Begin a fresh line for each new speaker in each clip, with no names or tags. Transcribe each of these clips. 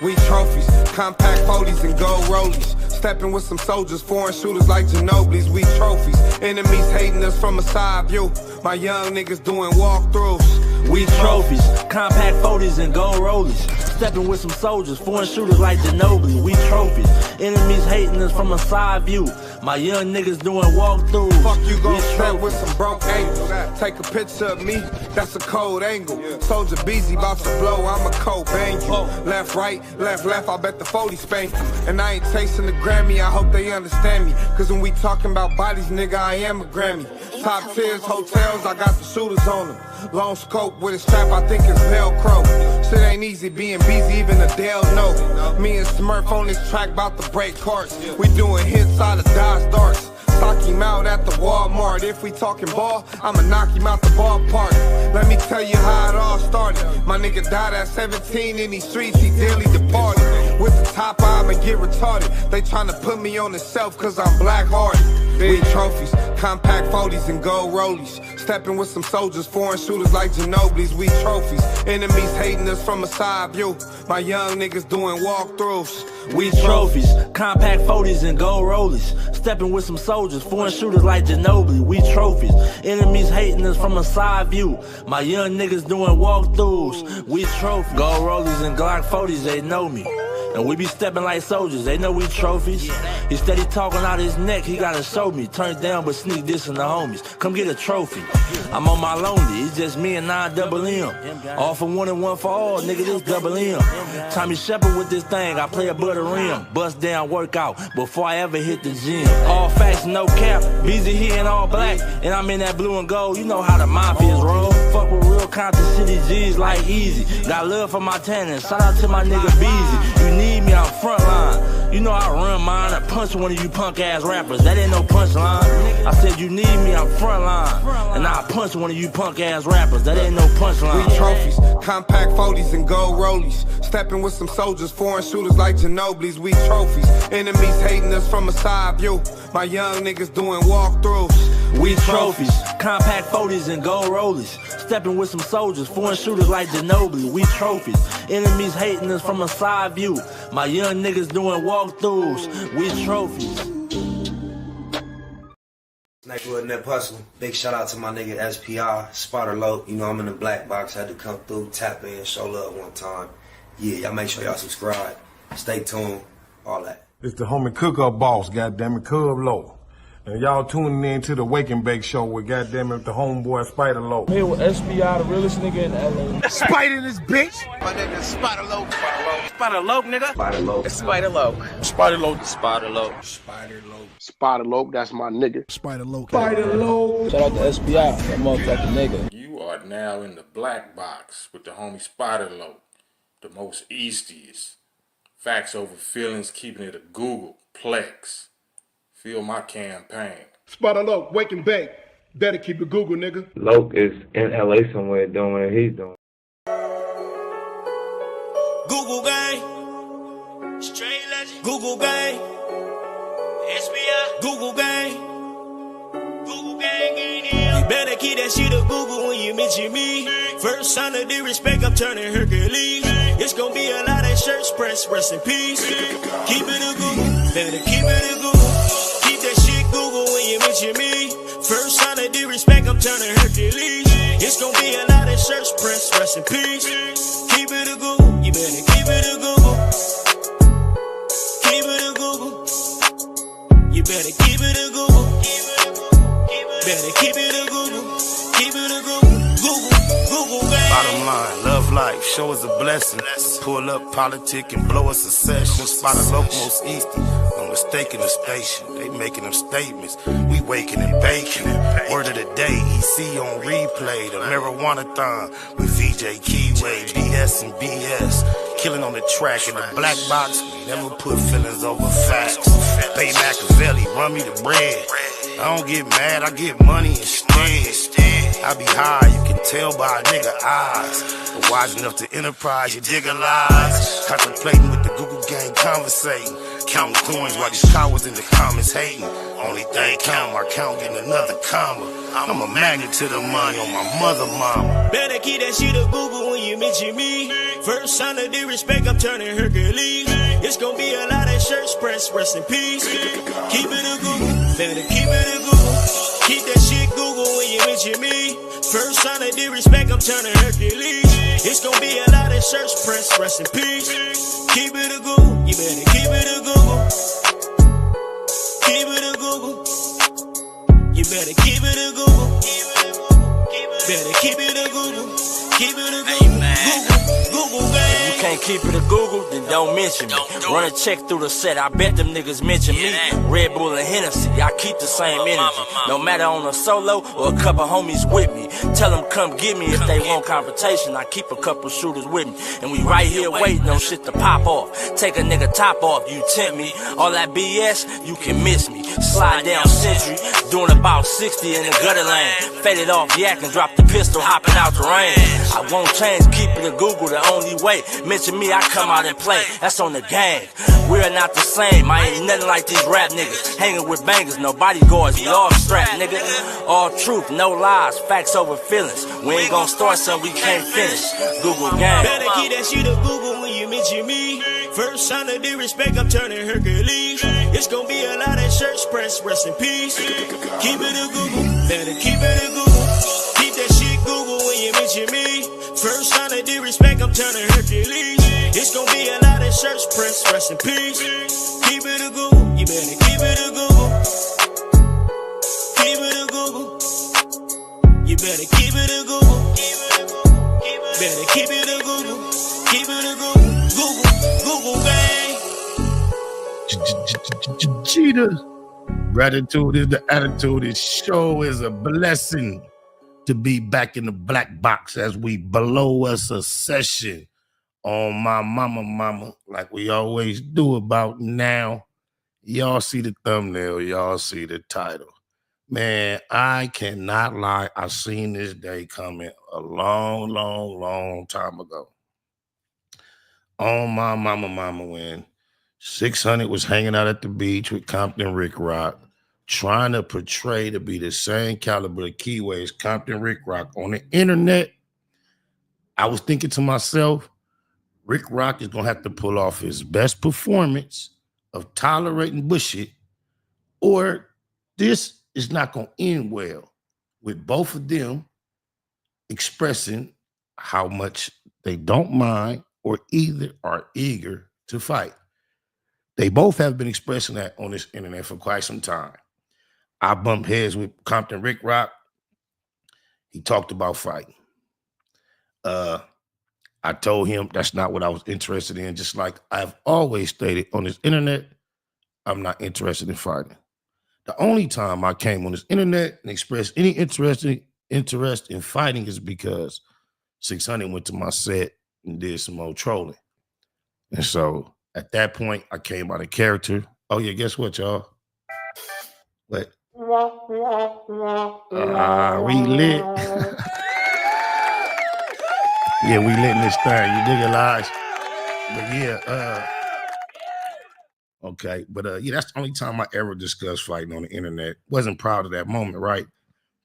We trophies, compact 40s and gold rollies. Stepping with some soldiers, foreign shooters like Ginobili's. We trophies, enemies hating us from a side view. My young niggas doing walkthroughs.
We trophies, compact 40s and gold rollies. Stepping with some soldiers, foreign shooters like Ginobili. We trophies, enemies hating us from a side view. My young niggas doing walkthroughs.
Fuck you gon' step with some broke angles. Take a picture of me, that's a cold angle. Soldier busy, bout to blow, I'm a cold bang you. Left, right, left, I bet the 40 spank you. And I ain't chasing the Grammy, I hope they understand me. Cause when we talking about bodies, nigga, I am a Grammy. Top tiers, hotels, I got the shooters on them. Long scope with a strap, I think it's Velcro. Shit ain't easy being busy, even Adele know. Me and Smurf on this track about to break carts. We doing hits out of Dodge Darts. Sock him out at the Walmart. If we talking ball, I'ma knock him out the ballpark. Let me tell you how it all started. My nigga died at 17 in these streets, he daily departed. With the top eye, I'ma get retarded. They tryna put me on the shelf cause I'm black-hearted. We trophies, compact 40s and gold rollies. Stepping with some soldiers, foreign shooters like Ginobili's. We trophies, enemies hating us from a side view. My young niggas doing walkthroughs.
We trophies, compact 40s and gold rollies. Stepping with some soldiers, foreign shooters like Ginobili. We trophies, enemies hating us from a side view. My young niggas doing walkthroughs. We trophies, gold rollies and Glock 40s, they know me. And we be stepping like soldiers, they know we trophies. He steady talking out his neck, he gotta show me. Turn down but sneak this in the homies. Come get a trophy. I'm on my lonely, it's just me and 9 double M. All for one and one for all, nigga, this double M. Tommy Shepard with this thing, I play a butter rim. Bust down workout before I ever hit the gym. All facts, no cap, busy here in all black. And I'm in that blue and gold, you know how the mafias roll. Fuck with real Compton City G's like Easy. Got love for my tenants, shout out to my nigga Beezy. You need me, I'm frontline. You know I run mine, I punch one of you punk ass rappers. That ain't no punchline. I said you need me, I'm frontline. And I punch one of you punk ass rappers. That ain't no punchline.
We trophies, compact 40s and gold rollies. Stepping with some soldiers, foreign shooters like Ginobili's. We trophies, enemies hating us from a side view. My young niggas doing walkthroughs.
We trophies, compact 40s and gold rollies. Stepping with some soldiers, foreign shooters like Ginobili. We trophies, enemies hating us from a side view. My young niggas doing walkthroughs. We trophies.
Nigga Nip Hustle. Big shout out to my nigga SPI, Spotter Low. You know I'm in the black box, had to come through, tap in, show love one time. Yeah, y'all make sure y'all subscribe. Stay tuned, all that.
It's the homie Cook-Up Boss, goddammit, Cub Low. And y'all tuning in to the Wake and Bake Show with goddammit the homeboy Spider Low.
Here with SPI, the realest nigga in LA.
Spider this bitch!
My name is Spider Low.
Spider Low, nigga.
Spider Low.
Spider Low.
Spider Low.
Spider Low.
Spider Low.
Spider Low, that's my nigga.
Spider Low. Spider Low.
Shout out to SPI, that motherfucking nigga.
You are now in the black box with the homie Spider Low, the most eastiest. Facts over feelings, keeping it a Google Plex. Feel my campaign.
Spider Low, Wake and Bake. Better keep it Google, nigga.
Loke is in LA somewhere doing what he's doing.
Google gang, straight legend. Google gang, SBI. Google gang, Google gang ain't here. You better keep that shit up Google when you mention me. First sign of the respect, I'm turning Hercules. It's gonna be a lot of shirts pressed, rest in peace. Keep it a Google, better keep it a Google. Keep that shit Google when you mention me. First sign of the respect, I'm turning Hercules. It's gonna be a lot of shirts pressed, rest in peace. Keep it a Google, you better keep it a Google. Keep it a Google. You better keep it a Google. Better keep it a Google. Keep it a Google. Google gang.
Bottom line, love life, show us a blessing. Pull up politic and blow us a session. Spot a local most easty. No mistaking the station. They making them statements. We waking and baking. Word of the day, EC on replay. The marijuana-thon with VJ Keyway, BS and BS. Killing on the track in the black box. We never put feelings over facts. Bay Machiavelli, run me the bread. I don't get mad, I get money instead. I be high, you can tell by a nigga eyes. But wise enough to enterprise, you dig a lies. Contemplating with the Google gang, conversating. Counting coins while these cowards in the comments hating. Only thing count, my count getting another comma. I'm a magnet to the money on my mother mama.
Better keep that shit a Google when you mention me. First sign of disrespect, I'm turning Hercules. It's gonna be a lot of shirts pressed, rest in peace. Keep it a Google, better keep it a Google. Keep that shit Google when you mention me. First sign of disrespect, I'm turning Hercules. It's gonna be a lot of shirts pressed, rest in peace. Keep it a Google, you better keep it a Google. Keep it a Google. You better keep it a Google. Better keep it a Google. Keep it a Google. Google, gang.
You can't keep it a Google, then don't mention me. Run a check through the set, I bet them niggas mention me. Red Bull and Hennessy, I keep the same energy. No matter on a solo or a couple homies with me. Tell them come get me if they want confrontation. I keep a couple shooters with me. And we right here waiting on shit to pop off. Take a nigga top off, you tempt me. All that BS, you can miss me. Slide down Century, doing about 60 in the gutter lane. Faded off Yak and drop the pistol, hopping out the rain. I won't change, keep it a Google the only way. Mention me, I come out and play. That's on the gang. We're not the same. I ain't nothing like these rap niggas. Hanging with bangers, no bodyguards, we all strapped, nigga. All truth, no lies, facts over feelings. We ain't gonna start something we can't finish. Google gang.
Better keep that shit a Google when you mention me. First sign of disrespect, I'm turning Hercules. It's gonna be a lot of shirts pressed, rest in peace. Keep it a Google, better keep it a Google. Keep that shit Google when you mention me. First sign of disrespect, I'm turning Hercules. It's gonna be a lot of shirts pressed, rest in peace. Keep it a Google, you better keep it a Google. Keep it a Google. You better keep it a Google. Better keep it a Google. Keep it a Google. Google gang.
Cheetah. Gratitude is the attitude. This show is a blessing to be back in the black box as we blow us a session on my mama, like we always do about now. Y'all see the thumbnail, y'all see the title. Man, I cannot lie. I seen this day coming a long time ago. On my mama when 600 was hanging out at the beach with Compton Ricc Roc, trying to portray to be the same caliber of Keyway as Compton Ricc Roc on the internet. I was thinking to myself, Ricc Roc is going to have to pull off his best performance of tolerating bullshit, or this is not going to end well with both of them expressing how much they don't mind or either are eager to fight. They both have been expressing that on this internet for quite some time. I bumped heads with Compton Ricc Roc. He talked about fighting. I told him that's not what I was interested in. Just like I've always stated on this internet, I'm not interested in fighting. The only time I came on this internet and expressed any interest in fighting is because 600 went to my set and did some more trolling. And so at that point, I came out of character. Oh yeah, guess what, y'all? What? We lit. Yeah, we lit in this thing. You dig it, Lige? But yeah, okay. But yeah, that's the only time I ever discussed fighting on the internet. Wasn't proud of that moment, right?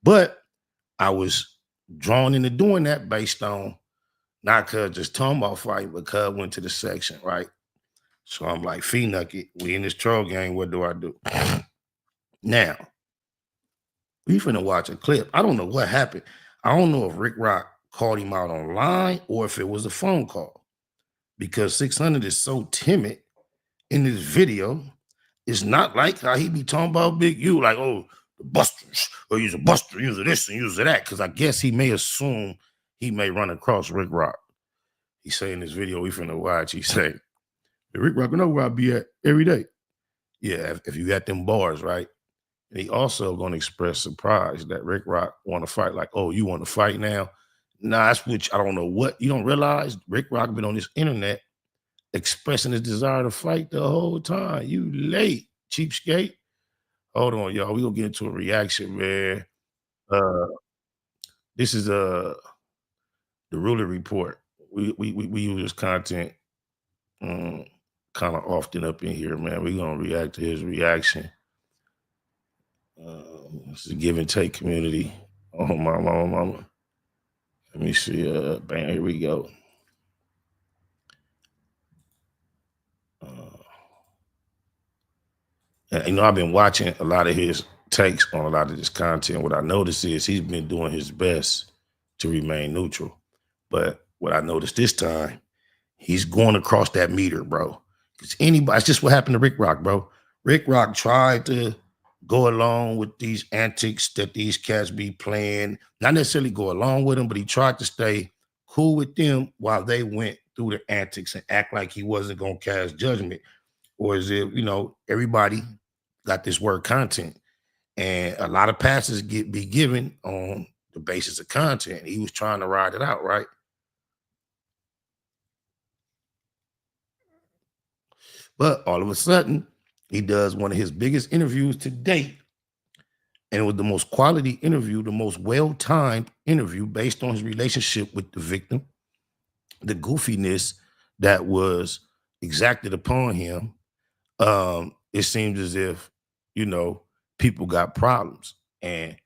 But I was drawn into doing that based on not cuz just talking about fighting, but cuz went to the section, right? So I'm like, Nugget, we in this troll game, what do I do? Now, we finna watch a clip. I don't know what happened. I don't know if Ricc Roc called him out online or if it was a phone call, because 600 is so timid in this video. It's not like how he be talking about Big U, like, oh, the busters, or use a buster, use of this and use of that, because I guess he may assume he may run across Ricc Roc. He say in this video we finna watch, he say, Ricc Roc, know where I be at every day. Yeah, if you got them bars, right? And he also gonna express surprise that Ricc Roc want to fight. Like, oh, you want to fight now? Nah, that's which I don't know what. You don't realize Ricc Roc been on this internet expressing his desire to fight the whole time. You late, cheapskate. Hold on, y'all. We gonna get into a reaction, man. This is the Ruler Report. We use this content kind of often up in here, man. We gonna react to his reaction. It's a give and take community. Oh my mama. Let me see. Bam, here we go. And you know, I've been watching a lot of his takes on a lot of this content. What I noticed is he's been doing his best to remain neutral. But what I noticed this time, he's going across that meter, bro. Because it's just what happened to Ricc Roc, bro. Ricc Roc tried to go along with these antics that these cats be playing. Not necessarily go along with them, but he tried to stay cool with them while they went through the antics and act like he wasn't going to cast judgment. Or is it, you know, everybody got this word content. And a lot of passes be given on the basis of content. He was trying to ride it out, right? But all of a sudden, he does one of his biggest interviews to date. And it was the most quality interview, the most well-timed interview based on his relationship with the victim, the goofiness that was exacted upon him. It seems as if, you know, people got problems. And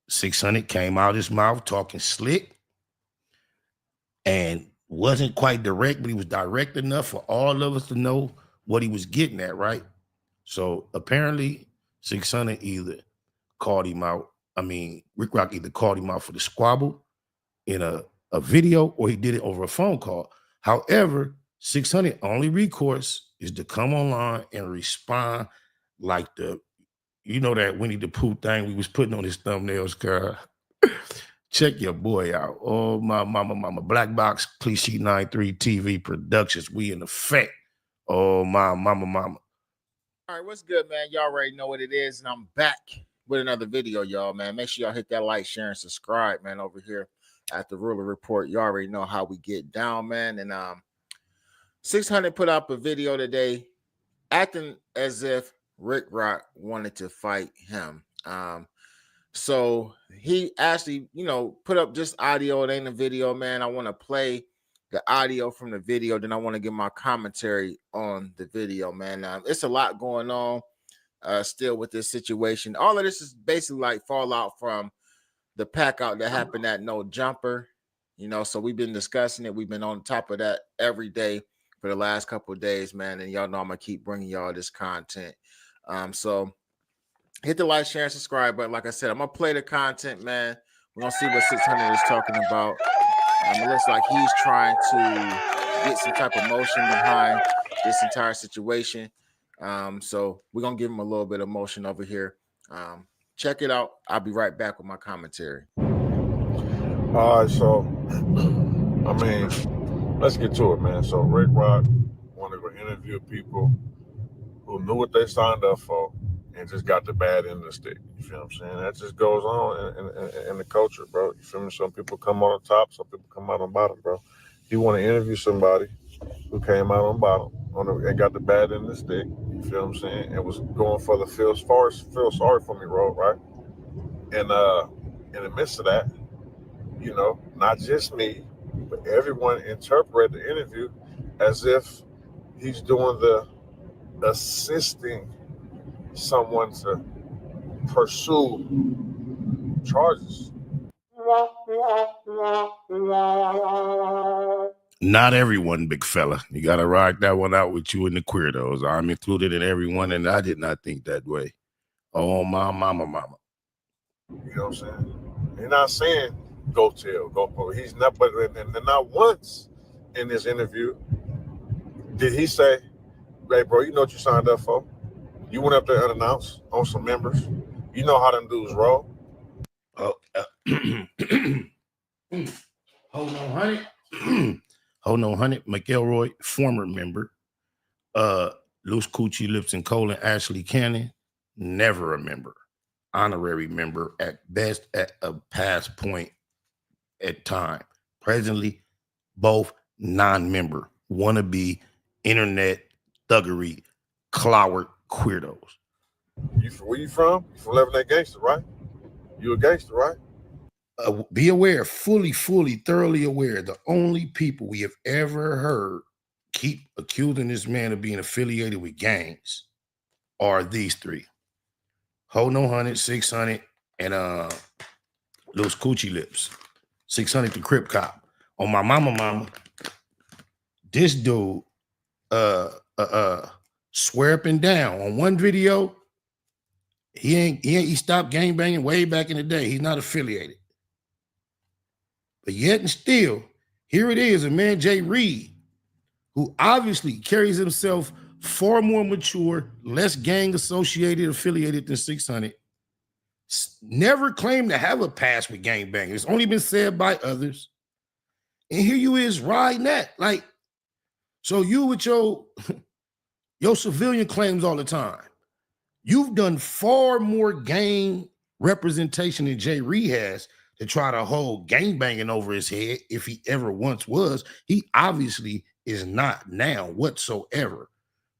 600 came out of his mouth talking slick and wasn't quite direct, but he was direct enough for all of us to know what he was getting at, right? So apparently 600 either called him out. I mean, Ricc Roc either called him out for the squabble in a video or he did it over a phone call. However, 600 only recourse is to come online and respond like you know that Winnie the Pooh thing we was putting on his thumbnails, girl. Check your boy out. Oh, my mama. Black Box, Cliche 93 TV Productions. We in effect. Oh, my mama.
All right, what's good, man? Y'all already know what it is, and I'm back with another video, y'all, man. Make sure y'all hit that like, share, and subscribe, man, over here at the Ruler Report. You already know how we get down, man. And 600 put up a video today acting as if Ricc Roc wanted to fight him. So he actually, you know, put up just audio. It ain't a video, man. I want to play the audio from the video. Then I want to give my commentary on the video, man. It's a lot going on still with this situation. All of this is basically like fallout from the pack out that happened at No Jumper, you know. So we've been discussing it. We've been on top of that every day for the last couple of days, man. And y'all know I'm going to keep bringing y'all this content. So hit the like, share, and subscribe button. Like I said, I'm going to play the content, man. We're going to see what 600 is talking about. It looks like he's trying to get some type of motion behind this entire situation. So we're going to give him a little bit of motion over here. Check it out. I'll be right back with my commentary.
All right, so, I mean, let's get to it, man. So Ricc Roc wanted to interview people who knew what they signed up for and just got the bad end of the stick. You feel what I'm saying? That just goes on in the culture, bro. You feel me? Some people come on the top, some people come out on the bottom, bro. You want to interview somebody who came out on bottom and got the bad end of the stick, you feel what I'm saying? And was going for the feel sorry for me road, right? And in the midst of that, you know, not just me, but everyone interpreted the interview as if he's doing the assisting someone to pursue charges.
Not everyone, big fella. You got to ride that one out with you and the queerdos. I'm included in everyone, and I did not think that way. Oh, my mama.
You know what I'm saying? You're not saying go tell, go for it. He's not, but and not once in this interview did he say, hey, bro, you know what you signed up for? You went up there unannounced on some members. You know how them dudes roll.
Oh, hold on, Hunnit. Hold on, Hunnit. McElroy, former member. Loose Coochie Lips and Cole and Ashley Cannon, never a member. Honorary member at best, at a past point at time. Presently, both non-member. Wannabe internet thuggery, cloward queerdos.
Where you from? You from Lebanon gangster, right? You a gangster, right?
Be aware, fully, thoroughly aware, the only people we have ever heard keep accusing this man of being affiliated with gangs are these three. Ho No Hunnit, 600, and those coochie lips. 600 the Crip Cop. On my mama, this dude swear up and down. On one video, he stopped gangbanging way back in the day. He's not affiliated. But yet and still, here it is, a man, Jay Reed, who obviously carries himself far more mature, less gang associated, affiliated than 600. Never claimed to have a past with gangbanging. It's only been said by others. And here you is riding that. Like, so you with your civilian claims all the time. You've done far more gang representation than Jay Reed has to try to hold gangbanging over his head if he ever once was. He obviously is not now whatsoever.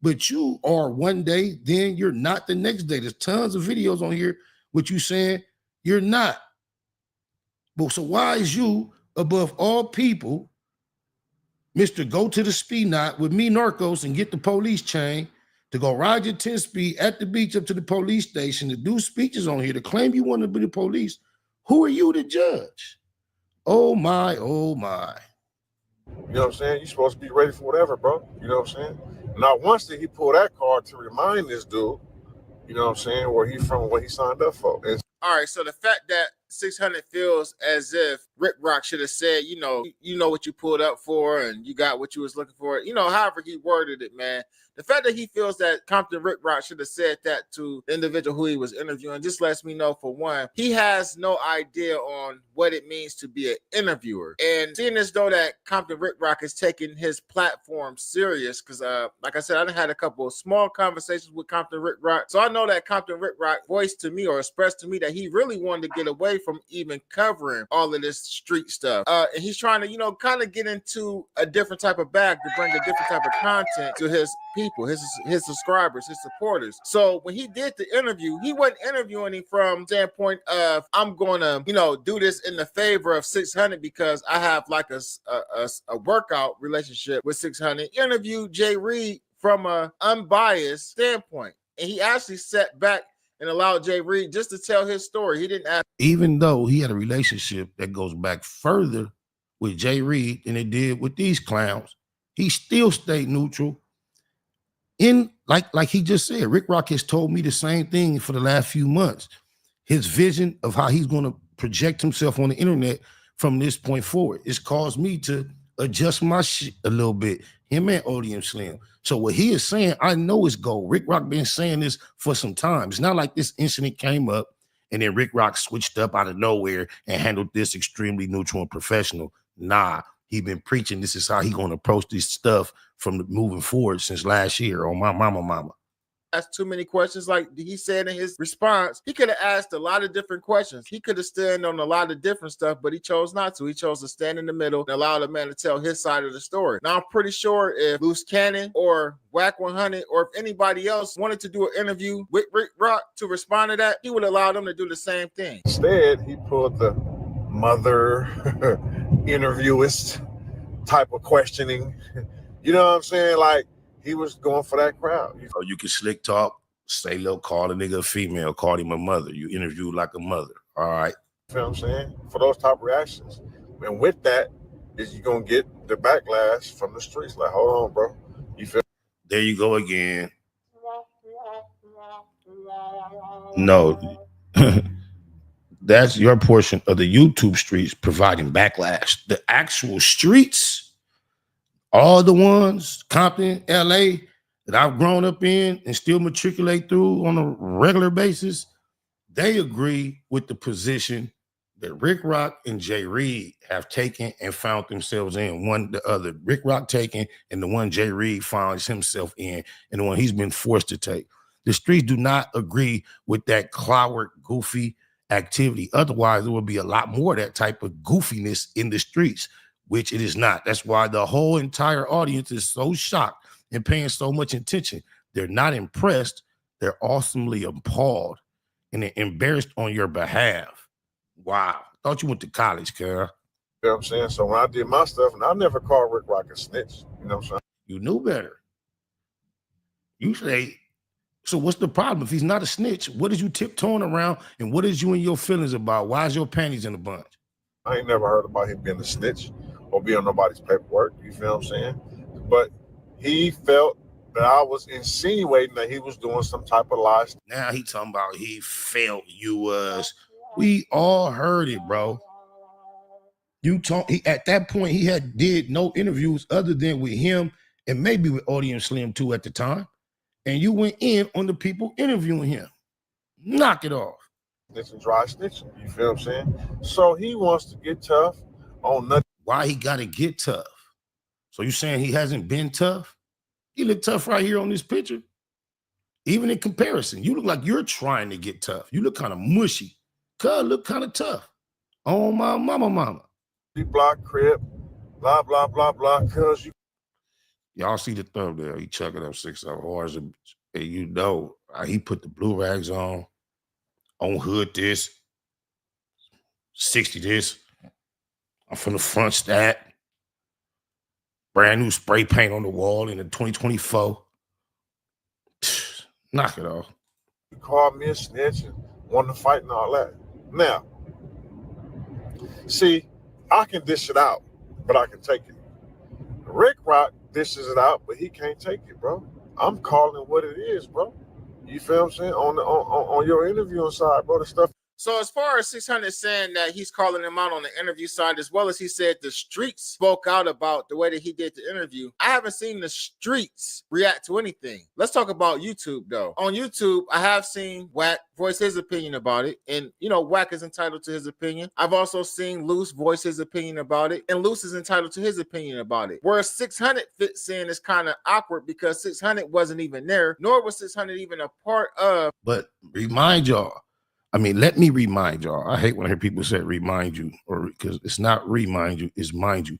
But you are one day, then you're not the next day. There's tons of videos on here with you saying you're not. But so why is you, above all people, Mr. Go to the speed knot with me, Narcos, and get the police chain to go ride your 10-speed at the beach up to the police station to do speeches on here to claim you want to be the police? Who are you to judge? Oh my, oh my.
You know what I'm saying? You're supposed to be ready for whatever, bro. You know what I'm saying? Not once did he pull that card to remind this dude, you know what I'm saying, where he from, what he signed up for. And
all right, so the fact that 600 feels as if Ricc Roc should have said, you know what you pulled up for and you got what you was looking for, however he worded it, man. The fact that he feels that Compton Ricc Roc should have said that to the individual who he was interviewing just lets me know, for one, he has no idea on what it means to be an interviewer. And seeing as though that Compton Ricc Roc is taking his platform serious, because like I said, I had a couple of small conversations with Compton Ricc Roc. So I know that Compton Ricc Roc voiced to me or expressed to me that he really wanted to get away from even covering all of this street stuff. And he's trying to, kind of get into a different type of bag to bring a different type of content to his people, his subscribers, his supporters. So when he did the interview, he wasn't interviewing him from the standpoint of, I'm going to, do this in the favor of 600 because I have like a workout relationship with 600. He interviewed Jay Reed from a unbiased standpoint. And he actually sat back and allowed Jay Reed just to tell his story. He didn't ask.
Even though he had a relationship that goes back further with Jay Reed than it did with these clowns, he still stayed neutral. In like he just said, Ricc Roc has told me the same thing for the last few months. His vision of how he's going to project himself on the internet from this point forward. It's caused me to adjust my shit a little bit. Him and ODM Slim. So what he is saying, I know it's gold. Ricc Roc been saying this for some time. It's not like this incident came up and then Ricc Roc switched up out of nowhere and handled this extremely neutral and professional. Nah, he been preaching this is how he going to approach this stuff from moving forward since last year on my mama.
Asked too many questions, like he said in his response. He could have asked a lot of different questions. He could have stood on a lot of different stuff, but he chose not to. He chose to stand in the middle and allow the man to tell his side of the story. Now, I'm pretty sure if Loose Cannon or Wack 100 or if anybody else wanted to do an interview with Ricc Roc to respond to that, he would allow them to do the same thing.
Instead, he pulled the mother interviewist type of questioning. You know what I'm saying? Like, he was going for that crowd.
You can slick talk, say low, call a nigga a female, call him a mother. You interview like a mother. All right.
You know what I'm saying? For those type of reactions. And with that, is you gonna get the backlash from the streets. Like, hold on, bro. You feel?
There you go again. No. That's your portion of the YouTube streets providing backlash. The actual streets, all the ones, Compton, LA, that I've grown up in and still matriculate through on a regular basis, they agree with the position that Ricc Roc and Jay Reed have taken and found themselves in. One, the other. Ricc Roc taken and the one Jay Reed finds himself in and the one he's been forced to take. The streets do not agree with that cloudwork, goofy activity. Otherwise, there would be a lot more of that type of goofiness in the streets, which it is not. That's why the whole entire audience is so shocked and paying so much attention. They're not impressed They're awesomely appalled and they're embarrassed on your behalf. Wow. Thought you went to college, cuz.
You know what I'm saying? So when I did my stuff, and I never called Ricc Roc a snitch. You know what I'm saying?
You knew better. You say, so what's the problem? If he's not a snitch, what is you tiptoeing around and what is you and your feelings about? Why is your panties in a bunch?
I ain't never heard about him being a snitch or being on nobody's paperwork. You feel what I'm saying? But he felt that I was insinuating that he was doing some type of lie.
Now he talking about he felt you was. We all heard it, bro. You talk. At that point, he had did no interviews other than with him and maybe with Audience Slim too at the time. And you went in on the people interviewing him. Knock it off.
Snitching, dry snitching. You feel what I'm saying? So he wants to get tough on nothing.
Why he got to get tough? So you saying he hasn't been tough? He look tough right here on this picture. Even in comparison, you look like you're trying to get tough. You look kind of mushy. Cuz look kind of tough. Oh, my mama.
Block, crib, blah, blah, blah, blah, cuz you.
Y'all see the thumbnail. He chucking up 6 hours. And you know, he put the blue rags on hood this, 60 this. I'm from the front stat. Brand new spray paint on the wall in the 2024. Knock it off.
You called me a snitch and wanted to fight and all that. Now, see, I can dish it out, but I can take it. Ricc Roc dishes it out, but he can't take it, bro. I'm calling it what it is, bro. You feel what I'm saying? On your interviewing side, bro, the stuff.
So as far as 600 saying that he's calling him out on the interview side, as well as he said the streets spoke out about the way that he did the interview, I haven't seen the streets react to anything. Let's talk about YouTube, though. On YouTube, I have seen Wack voice his opinion about it, and, you know, Wack is entitled to his opinion. I've also seen Luce voice his opinion about it, and Luce is entitled to his opinion about it. Whereas 600 fits in is kind of awkward because 600 wasn't even there, nor was 600 even a part of.
But remind y'all, let me remind y'all. I hate when I hear people say remind you, or because it's not remind you, it's mind you.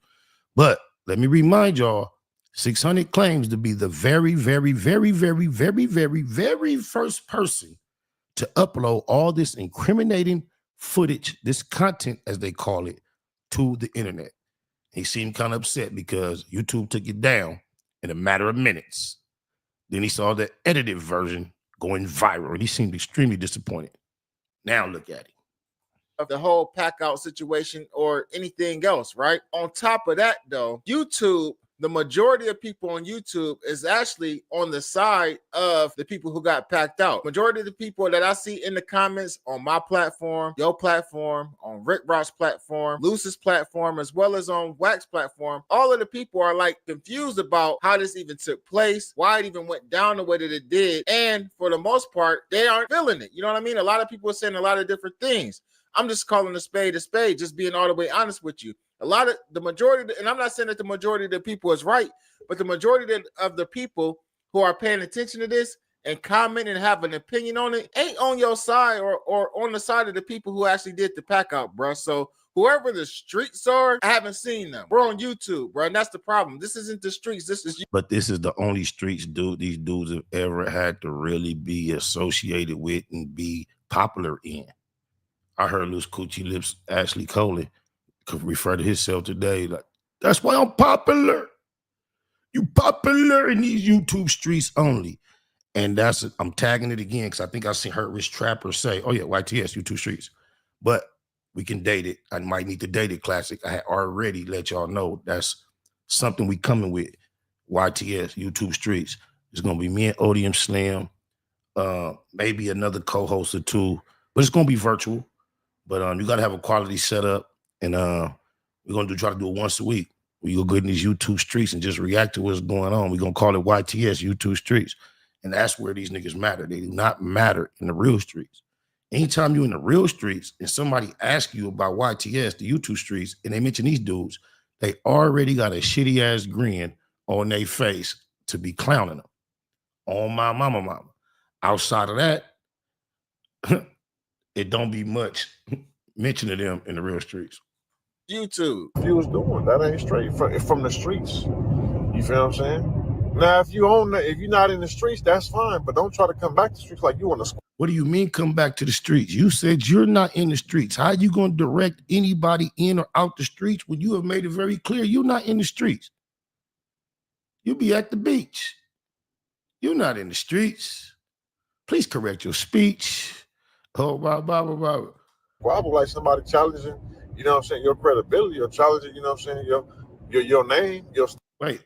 But let me remind y'all, 600 claims to be the very, very, very, very, very, very, very first person to upload all this incriminating footage, this content, as they call it, to the internet. He seemed kind of upset because YouTube took it down in a matter of minutes. Then he saw the edited version going viral, and he seemed extremely disappointed. Now look at it.
Of the whole pack out situation or anything else, right? On top of that, though, YouTube, the majority of people on YouTube is actually on the side of the people who got packed out. Majority of the people that I see in the comments on my platform, your platform, on Ricc Roc's platform, Luce's platform, as well as on Wack's platform, all of the people are like confused about how this even took place, why it even went down the way that it did. And for the most part, they aren't feeling it. You know what I mean? A lot of people are saying a lot of different things. I'm just calling a spade, just being all the way honest with you. The majority, and I'm not saying that the majority of the people is right, but the majority of the people who are paying attention to this and comment and have an opinion on it ain't on your side or on the side of the people who actually did the pack out, bro. So whoever the streets are, I haven't seen them. We're on YouTube, bro, and that's the problem. This isn't the streets. This is.
But this is the only streets these dudes have ever had to really be associated with and be popular in. I heard Loose Coochie Lips Ashley Coley could refer to himself today like, that's why I'm popular. You popular in these YouTube streets only. And I'm tagging it again because I think I heard Rich Trapper say, oh yeah, YTS, YouTube streets. But we can date it. I might need to date it classic. I had already let y'all know that's something we coming with. YTS, YouTube streets. It's going to be me and Odium Slim, maybe another co-host or two, but it's going to be virtual. But you got to have a quality setup. And we're going to try to do it once a week. We go good in these YouTube streets and just react to what's going on. We're going to call it YTS, YouTube streets. And that's where these niggas matter. They do not matter in the real streets. Anytime you're in the real streets and somebody asks you about YTS, the YouTube streets, and they mention these dudes, they already got a shitty ass grin on their face to be clowning them. On my mama. Outside of that, it don't be much mention of them in the real streets.
YouTube.
If you was doing that ain't straight from the streets. You feel what I'm saying? Now, if you're not in the streets, that's fine. But don't try to come back to the streets like you want to.
What do you mean come back to the streets? You said you're not in the streets. How are you going to direct anybody in or out the streets when you have made it very clear you're not in the streets? You be at the beach. You're not in the streets. Please correct your speech. Oh, blah, blah, blah, blah.
Probably like somebody challenging, you know what I'm saying, your credibility, or challenging, you know what I'm saying, your name, your.
Wait,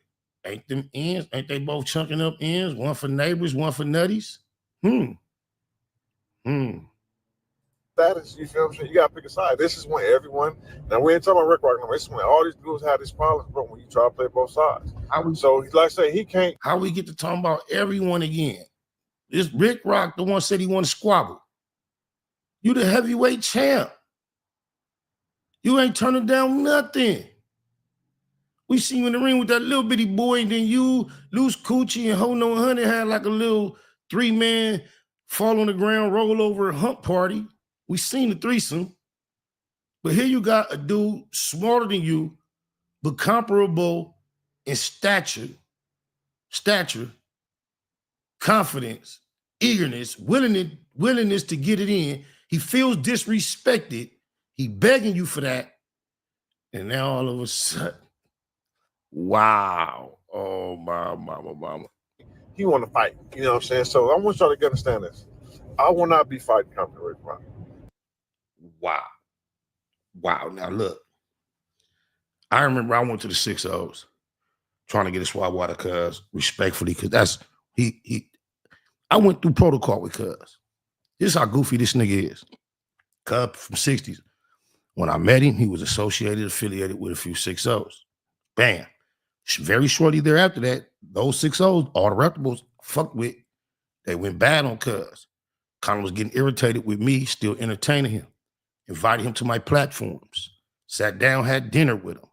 ain't them ends? Ain't they both chunking up ends? One for neighbors, one for nutties?
Status, you feel what I'm saying? You gotta pick a side. This is when everyone. Now we ain't talking about Rick Roc no more. This is when all these dudes have these problems, bro. When you try to play both sides. So like I say, he can't.
How we get to talking about everyone again? This Rick Roc, the one said he want to squabble. You the heavyweight champ. You ain't turning down nothing. We see you in the ring with that little bitty boy, and then you, Loose Coochie, and Hunnit and Hunnit had like a little 3-man fall on the ground, roll over hump party. We seen the threesome. But here you got a dude smarter than you, but comparable in stature, confidence, eagerness, willingness to get it in. He feels disrespected. He begging you for that. And now all of a sudden, wow. Oh, my mama.
He want to fight. You know what I'm saying? So I want y'all to understand this. I will not be fighting Company Rick Roc.
Wow. Now look, I remember I went to the 6-0s trying to get a swab water, cuz respectfully, because I went through protocol with cuz. This is how goofy this nigga is. Cuz from 60s. When I met him, he was affiliated with a few 6-0s. Bam. Very shortly thereafter that, those 6-0s, all the reputables fucked with, they went bad on cuz. Conor was getting irritated with me, still entertaining him. Invited him to my platforms. Sat down, had dinner with him.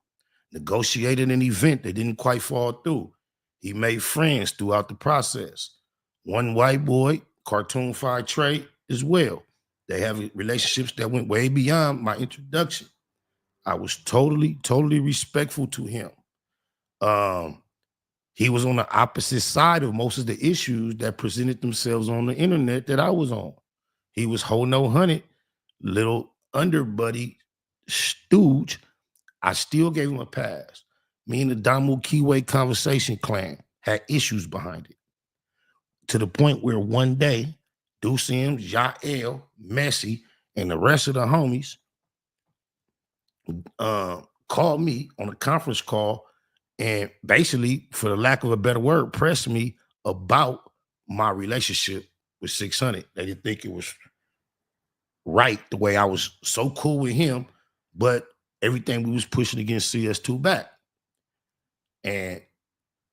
Negotiated an event that didn't quite fall through. He made friends throughout the process. One white boy, cartoon fire Trey as well. They have relationships that went way beyond my introduction. I was totally respectful to him. He was on the opposite side of most of the issues that presented themselves on the internet that I was on. He was Hunnit, little underbuddy stooge. I still gave him a pass. Me and the Damu Kiwe Conversation Clan had issues behind it. To the point where one day, Deucim, Jael, Messi, and the rest of the homies called me on a conference call and basically, for the lack of a better word, pressed me about my relationship with 600. They didn't think it was right the way I was so cool with him, but everything we was pushing against CS2 back. And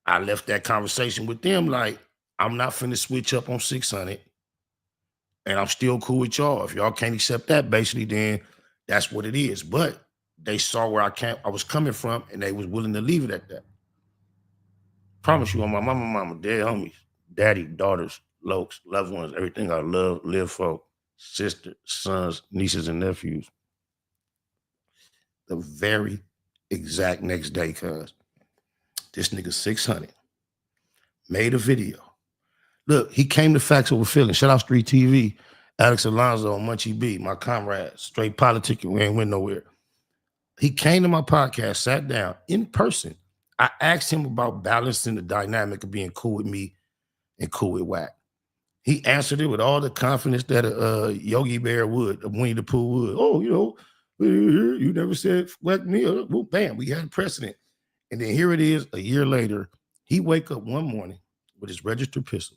I left that conversation with them like, I'm not finna switch up on 600, and I'm still cool with y'all. If y'all can't accept that, basically, then that's what it is. But they saw where I was coming from, and they was willing to leave it at that. Promise you on my mama, dead homies, daddy, daughters, lokes, loved ones, everything I love, live for, sisters, sons, nieces, and nephews. The very exact next day, cuz this nigga 600 made a video. Look, he came to Facts Over Feelings. Shout out Street TV, Alex Alonzo, Munchie B, my comrades, straight politicking, we ain't went nowhere. He came to my podcast, sat down in person. I asked him about balancing the dynamic of being cool with me and cool with Wack. He answered it with all the confidence that a Yogi Bear would, a Winnie the Pooh would. Oh, you never said Wack me. Well, bam, we had a precedent. And then here it is, a year later, he wake up one morning with his registered pistol,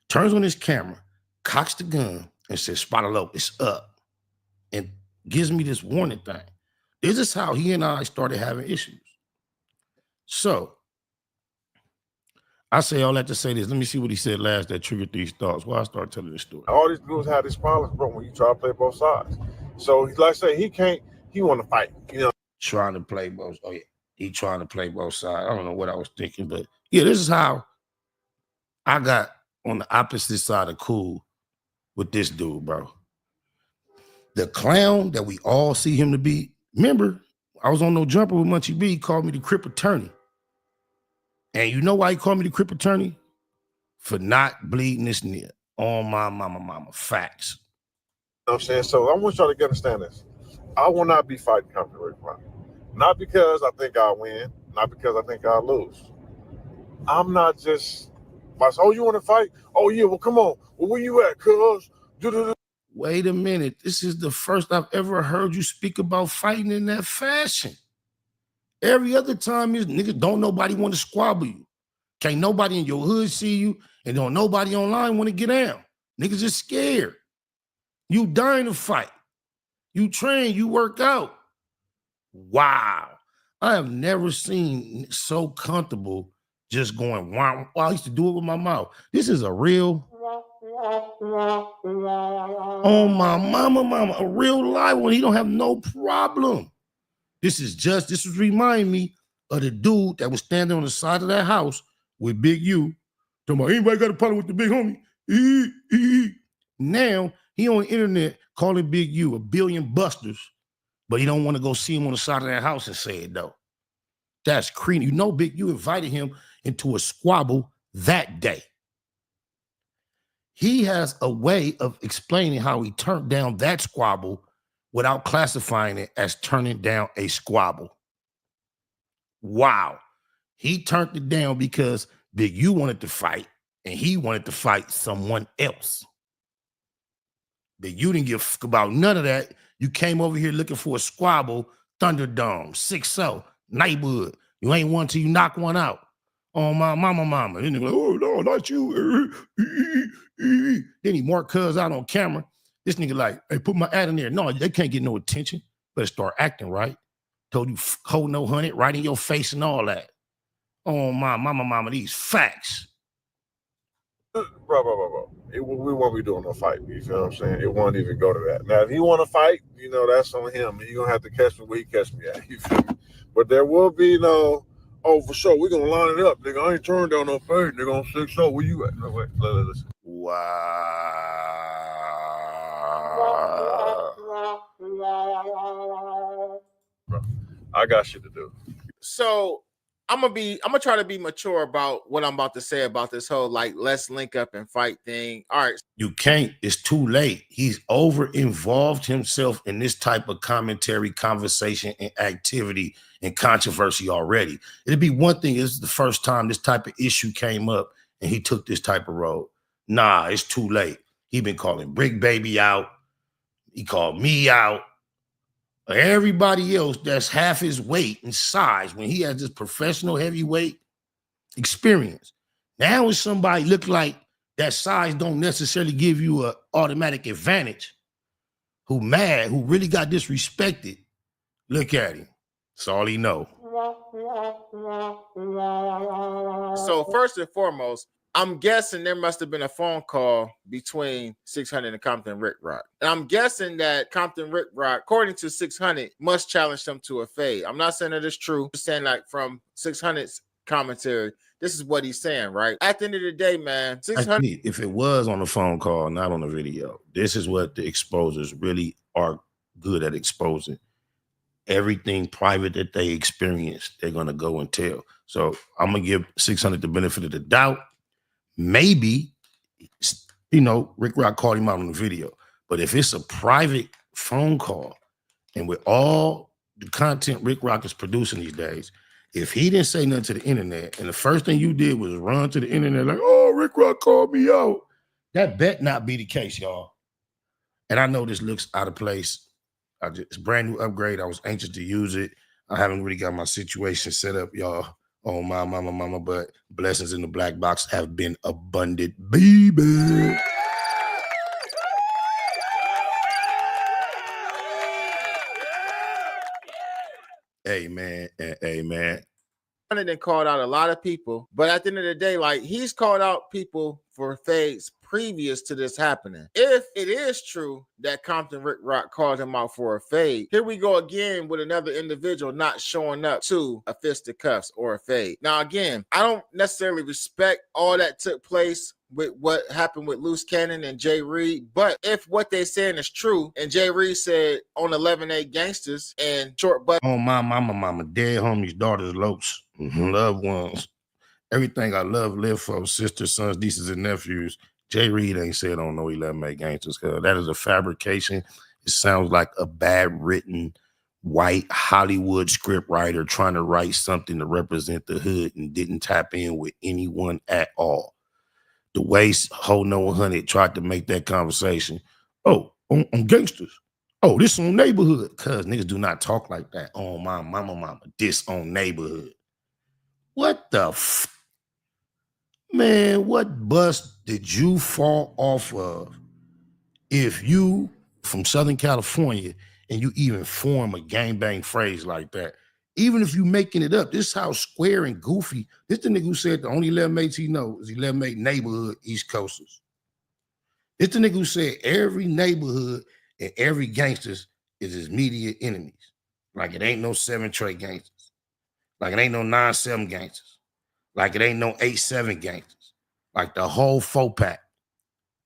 turns on his camera, cocks the gun, and says, "Spot alert, it's up," and gives me this warning thing. This is how he and I started having issues. So I say all that to say this. Let me see what he said last that triggered these thoughts. Why I start telling this story.
All these dudes have these problems, bro, when you try to play both sides. So like I say, he want to fight,
Trying to play both. Oh yeah, he trying to play both sides. I don't know what I was thinking, but yeah, this is how I got on the opposite side of cool with this dude, bro. The clown that we all see him to be. Remember, I was on No Jumper with Munchie B. He called me the Crip Attorney. And you know why he called me the Crip attorney? For not bleeding this near. On my mama. Facts.
You know what I'm saying? So I want y'all to understand this. I will not be fighting Compton Ricc Roc. Not because I think I'll win, not because I think I'll lose. I'm not just, oh, you want to fight? Oh, yeah, well, come on. Well, where you at, cuz?
Wait a minute. This is the first I've ever heard you speak about fighting in that fashion. Every other time is niggas don't nobody want to squabble you. Can't nobody in your hood see you, and don't nobody online want to get down. Niggas is scared. You dying to fight. You train, you work out. Wow. I have never seen so comfortable just going, wow. I used to do it with my mouth. This is a real, oh my mama, a real live one. He don't have no problem. This was remind me of the dude that was standing on the side of that house with Big U. Talking about, anybody got a problem with the big homie? Now, he on the internet calling Big U a billion busters, but he don't want to go see him on the side of that house and say it, though. That's creepy. You know, Big U invited him into a squabble that day. He has a way of explaining how he turned down that squabble without classifying it as turning down a squabble. Wow. He turned it down because Big U wanted to fight, and he wanted to fight someone else. Big U didn't give a fuck about none of that. You came over here looking for a squabble, Thunderdome, 6-0, neighborhood. You ain't one till you knock one out. On my mama. Then they go, oh, no, not you. Then he marked cuz out on camera. This nigga like, hey, put my ad in there. No, they can't get no attention. Better start acting right. Told you, hold no Hunnit, right in your face and all that. Oh, my mama, these facts.
Bro. We won't be doing no fight. You feel what I'm saying? It won't even go to that. Now, if he want to fight, you know, that's on him. You're going to have to catch me where he catch me at. You feel me? But there will be no, oh, for sure, we're going to line it up. Nigga, I ain't turned down no fight. Nigga, on 6-0. Where you at? No, wait, listen.
Wow.
Bro, I got shit to do.
So I'm gonna try to be mature about what I'm about to say about this whole like let's link up and fight thing. All right.
You can't, it's too late. He's over-involved himself in this type of commentary, conversation, and activity and controversy already. It'd be one thing, this is the first time this type of issue came up and he took this type of road. Nah, it's too late. He been calling Brick Baby out. He called me out. Everybody else that's half his weight and size when he has this professional heavyweight experience. Now it's somebody look like that size don't necessarily give you an automatic advantage. Who mad, who really got disrespected. Look at him. That's all he know.
So first and foremost, I'm guessing there must have been a phone call between 600 and Compton Ricc Roc. And I'm guessing that Compton Ricc Roc, according to 600, must challenge them to a fade. I'm not saying that it's true. I'm just saying like from 600's commentary, this is what he's saying, right? At the end of the day, man, 600.
If it was on the phone call, not on the video, this is what the exposers really are good at exposing. Everything private that they experienced, they're going to go and tell. So I'm going to give 600 the benefit of the doubt. Maybe, you know, Ricc Roc called him out on the video. But if it's a private phone call and with all the content Ricc Roc is producing these days, if he didn't say nothing to the internet and the first thing you did was run to the internet like, oh, Ricc Roc called me out, that bet not be the case, y'all. And I know this looks out of place. It's a brand new upgrade. I was anxious to use it. I haven't really got my situation set up, y'all. Oh, my mama, but blessings in the black box have been abundant, baby. Amen and amen.
And called out a lot of people, but at the end of the day, like he's called out people for fades previous to this happening. If it is true that Compton Ricc Roc called him out for a fade, here we go again with another individual not showing up to a fisticuffs or a fade. Now, again, I don't necessarily respect all that took place with what happened with Loose Cannon and Jay Reed, but if what they're saying is true, and Jay Reed said on 11A Gangsters and Short Butt.
Oh, my mama, dead homies, daughters, lokes, loved ones, Everything I love, live for, sisters, sons, nieces, and nephews. Jay Reed ain't said on no 11 gangsters, because that is a fabrication. It sounds like a bad written white Hollywood script writer trying to write something to represent the hood and didn't tap in with anyone at all. The way Ho No Hunnit tried to make that conversation. Oh, on gangsters. Oh, this on neighborhood. Cuz niggas do not talk like that. Oh, my mama, this on neighborhood. What the man, what bus did you fall off of if you from Southern California and you even form a gangbang phrase like that? Even if you making it up, this is how square and goofy. This the nigga who said the only 11 mates he knows is 11 mate neighborhood East Coasters. This the nigga who said every neighborhood and every gangsters is his immediate enemies. Like it ain't no 7 Trey gangsters. Like it ain't no 9-7 gangsters. Like it ain't no 8-7 gangsters. Like the whole 4-pack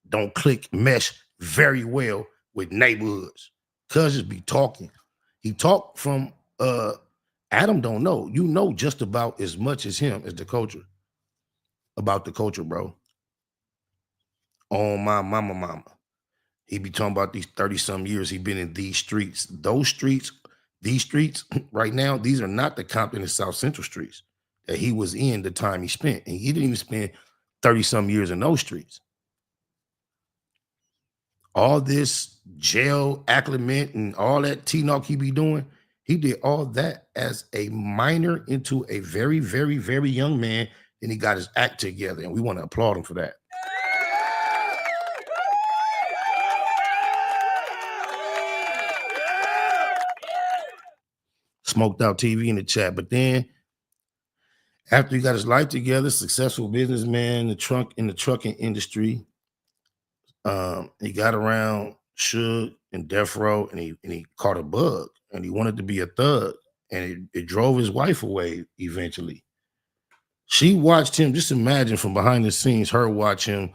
don't click mesh very well with neighborhoods. Cuz just be talking. He talked from Adam don't know. You know just about as much as him as the culture. About the culture, bro. On my mama. He be talking about these 30-some years he been in these streets. Those streets, these streets right now, these are not the Compton and South Central streets that he was in the time he spent. And he didn't even spend 30-some years in those streets. All this jail acclimate and all that T-knock he be doing, he did all that as a minor into a very, very, very young man. Then he got his act together, and we want to applaud him for that. Smoked Out TV in the chat. But then after he got his life together, successful businessman in the trucking industry, he got around Suge and Death Row, and he caught a bug, and he wanted to be a thug, and it drove his wife away eventually. She watched him, just imagine from behind the scenes, her watch him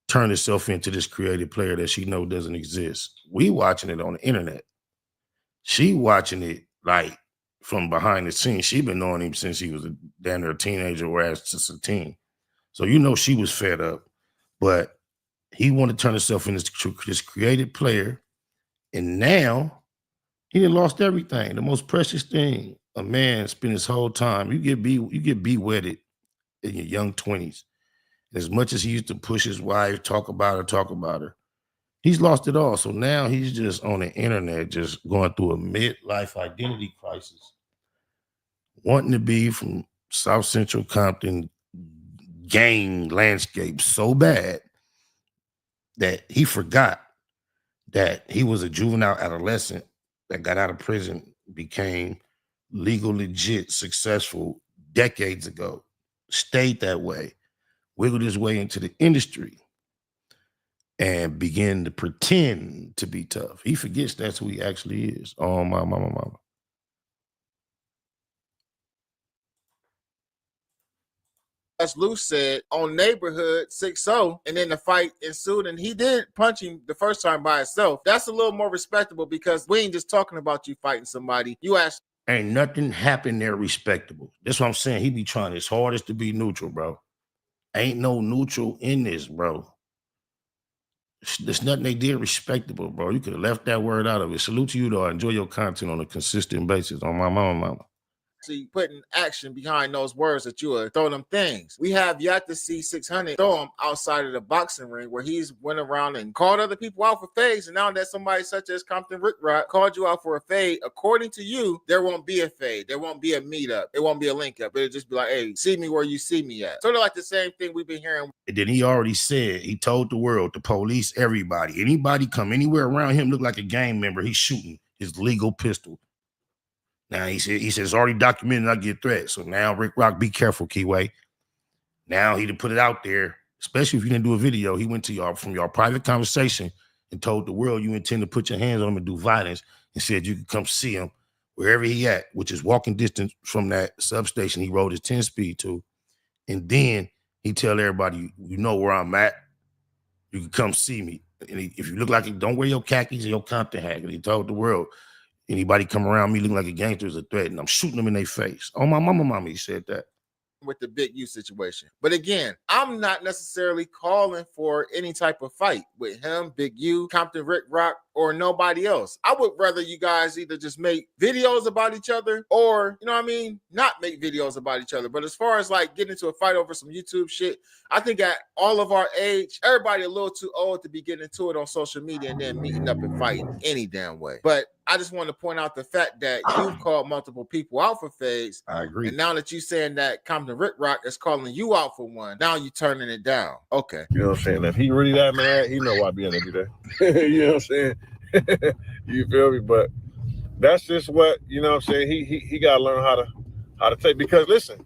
turn himself into this creative player that she know doesn't exist. We watching it on the internet. She watching it like from behind the scenes. She been knowing him since he was damn near a teenager, whereas just a teen. So you know she was fed up, but he wanted to turn himself into this creative player, and now he done lost everything. The most precious thing a man spend his whole time. You get be-wedded in your young 20s. As much as he used to push his wife, talk about her, he's lost it all. So now he's just on the internet, just going through a midlife identity crisis, wanting to be from South Central Compton gang landscape so bad that he forgot that he was a juvenile adolescent that got out of prison, became legal, legit, successful decades ago, stayed that way, wiggled his way into the industry, and began to pretend to be tough. He forgets that's who he actually is. Oh, my mama.
As Lou said, on Neighborhood 6-0, and then the fight ensued, and he did punch him the first time by himself. That's a little more respectable because we ain't just talking about you fighting somebody. You actually
ain't nothing happened there respectable. That's what I'm saying. He be trying his hardest to be neutral, bro. Ain't no neutral in this, bro. There's nothing they did respectable, bro. You could have left that word out of it. Salute to you, though. I enjoy your content on a consistent basis. On my mama.
putting action behind those words that you are throwing them things. We have yet to see 600 throw him outside of the boxing ring where he's went around and called other people out for fades. And now that somebody such as Compton Ricc Roc called you out for a fade, according to you, there won't be a fade. There won't be a meetup. It won't be a link up. It'll just be like, hey, see me where you see me at. Sort of like the same thing we've been hearing.
And then he already said, he told the world, the police, everybody, anybody come anywhere around him look like a gang member, he's shooting his legal pistol. Now he says it's already documented I get threats. So now Ricc Roc, be careful, Keyway. Now he done put it out there, especially if you didn't do a video. He went to y'all from your private conversation and told the world you intend to put your hands on him and do violence, and said you could come see him wherever he at, which is walking distance from that substation he rode his 10-speed to. And then he tell everybody, you know where I'm at. You can come see me. And if you look like it, don't wear your khakis or your Compton hat. And he told the world, anybody come around me looking like a gangster is a threat, and I'm shooting them in their face. Oh, my mama, he said that.
with the Big U situation. But again, I'm not necessarily calling for any type of fight with him, Big U, Recounting Ricc Roc, or nobody else. I would rather you guys either just make videos about each other or, you know what I mean, not make videos about each other. But as far as like getting into a fight over some YouTube shit, I think at all of our age, everybody a little too old to be getting into it on social media and then meeting up and fighting any damn way. But I just want to point out the fact that you've called multiple people out for fades.
I agree.
And now that you're saying that Recounting Ricc Roc is calling you out for one, now you're turning it down. Okay.
You know what I'm saying? If he really that mad, he know why I be in every day. You know what I'm saying? You feel me? But that's just what, you know what I'm saying? He gotta learn how to take, because listen,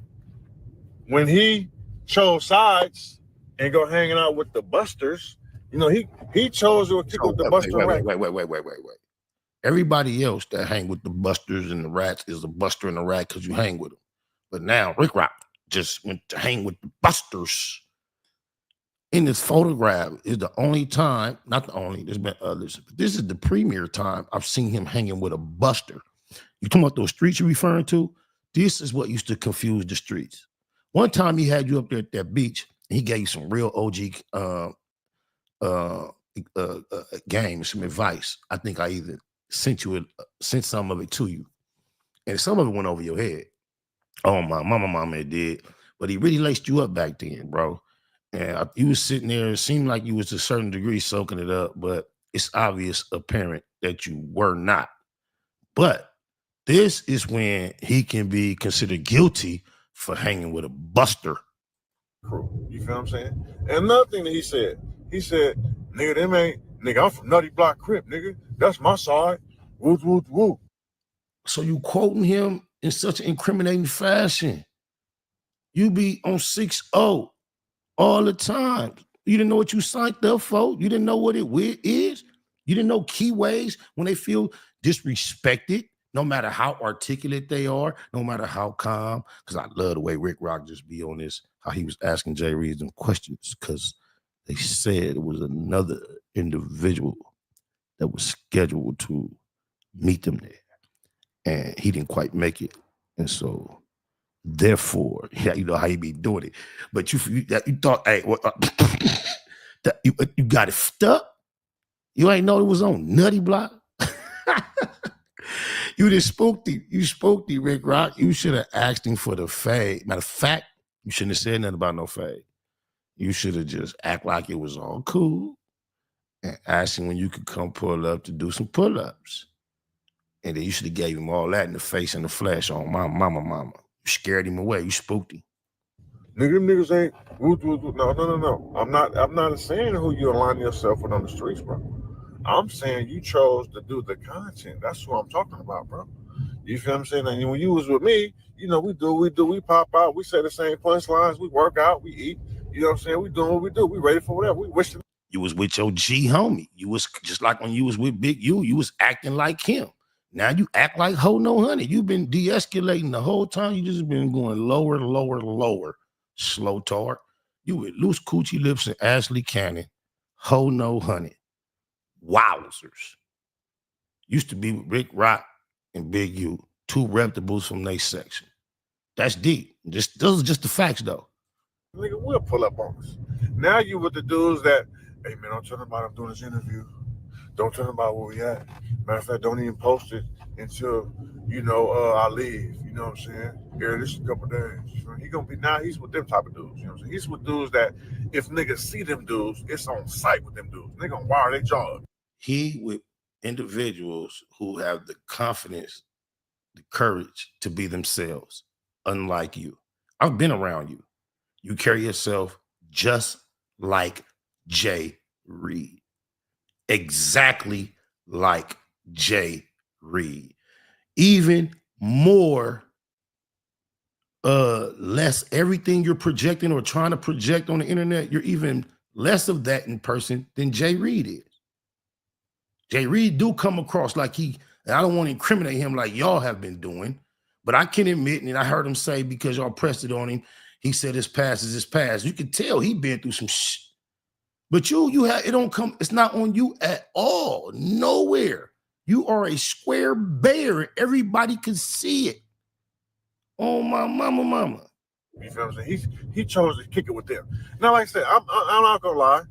when he chose sides and go hanging out with the busters, you know, he chose to kick with the buster.
Wait. Everybody else that hang with the busters and the rats is a buster and a rat because you hang with them. But now Ricc Roc just went to hang with the busters. In this photograph is the only time, not the only, there's been others, but this is the premier time I've seen him hanging with a buster. You talking about those streets you're referring to? This is what used to confuse the streets. One time he had you up there at that beach and he gave you some real OG game, some advice. I think I either sent some of it to you, and some of it went over your head. Oh, my mama it did, but he really laced you up back then, bro. And you was sitting there, it seemed like you was to a certain degree soaking it up, but it's obvious, apparent that you were not. But this is when he can be considered guilty for hanging with a buster.
You feel what I'm saying? And another thing that he said, nigga, them ain't, nigga, I'm from Nutty Block Crip, nigga. That's my side. Woo, woo, woo.
So you quoting him in such an incriminating fashion. You be on 6-0 all the time. You didn't know what you signed up for. You didn't know what it is. You didn't know keyways when they feel disrespected, no matter how articulate they are, no matter how calm. Because I love the way Ricc Roc just be on this, how he was asking Jay Reed them questions, because they said it was another individual that was scheduled to meet them there. And he didn't quite make it. And so, therefore, yeah, you know how he be doing it. But you thought, hey, that you got it stuck? You ain't know it was on Nutty Block? You just spooked him. You spooked him, Ricc Roc. You should have asked him for the fade. Matter of fact, you shouldn't have said nothing about no fade. You should have just act like it was all cool and asked him when you could come pull up to do some pull-ups. And then you should have gave him all that in the face and the flesh on mama. You scared him away. You spooked him.
Nigga, them niggas ain't, no. I'm not saying who you align yourself with on the streets, bro. I'm saying you chose to do the content. That's what I'm talking about, bro. You feel what I'm saying? And when you was with me, you know, we pop out, we say the same punchlines, we work out, we eat. You know what I'm saying? We doing what we do. We ready for whatever. We wish.
You was with your G homie. You was just like when you was with Big U, you was acting like him. Now you act like ho no Hunnit. You've been de-escalating the whole time. You just been going lower. Slow tart. You with Loose Coochie Lips and Ashley Cannon. Ho no Hunnit. Wowzers. Used to be with Ricc Roc and Big U, two reputables from their section. That's deep. Those are just the facts, though.
Nigga, we'll pull up on us. Now you with the dudes that, hey man, don't tell them about I'm doing this interview. Don't tell them about where we at. Matter of fact, don't even post it until, you know, I leave. You know what I'm saying? Here, this is a couple days. He's with them type of dudes. You know what I'm saying? He's with dudes that if niggas see them dudes, it's on site with them dudes. Nigga gonna wire their jaw.
He with individuals who have the confidence, the courage to be themselves, unlike you. I've been around you. You carry yourself just like Jay Reed. Exactly like Jay Reed. Even more, less everything you're projecting or trying to project on the internet, you're even less of that in person than Jay Reed is. Jay Reed do come across like and I don't want to incriminate him like y'all have been doing, but I can admit, and I heard him say because y'all pressed it on him, he said his past is his past. You can tell he been through some shit. But you have, it's not on you at all. Nowhere. You are a square bear. Everybody can see it. Oh, my mama.
You feel what I'm saying? He chose to kick it with them. Now, like I said, I'm not gonna lie.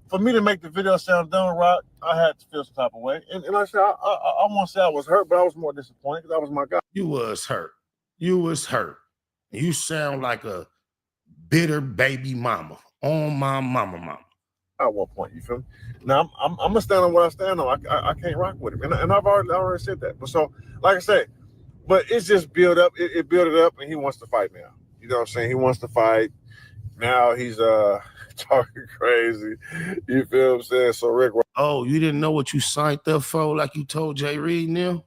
For me to make the video sound done right, I had to feel some type of way. And like I said, I won't say I was hurt, but I was more disappointed because that was my guy.
You was hurt. You was hurt. You sound like a bitter baby mama on my mama.
At one point, you feel me? Now I'm gonna stand on what I stand on. I can't rock with him, and I've already said that. But so, like I say, but it's just build up. It built it up, and he wants to fight now. You know what I'm saying? He wants to fight. Now he's talking crazy. You feel what I'm saying? So Rick,
oh, you didn't know what you signed up for, like you told Jay Reed now?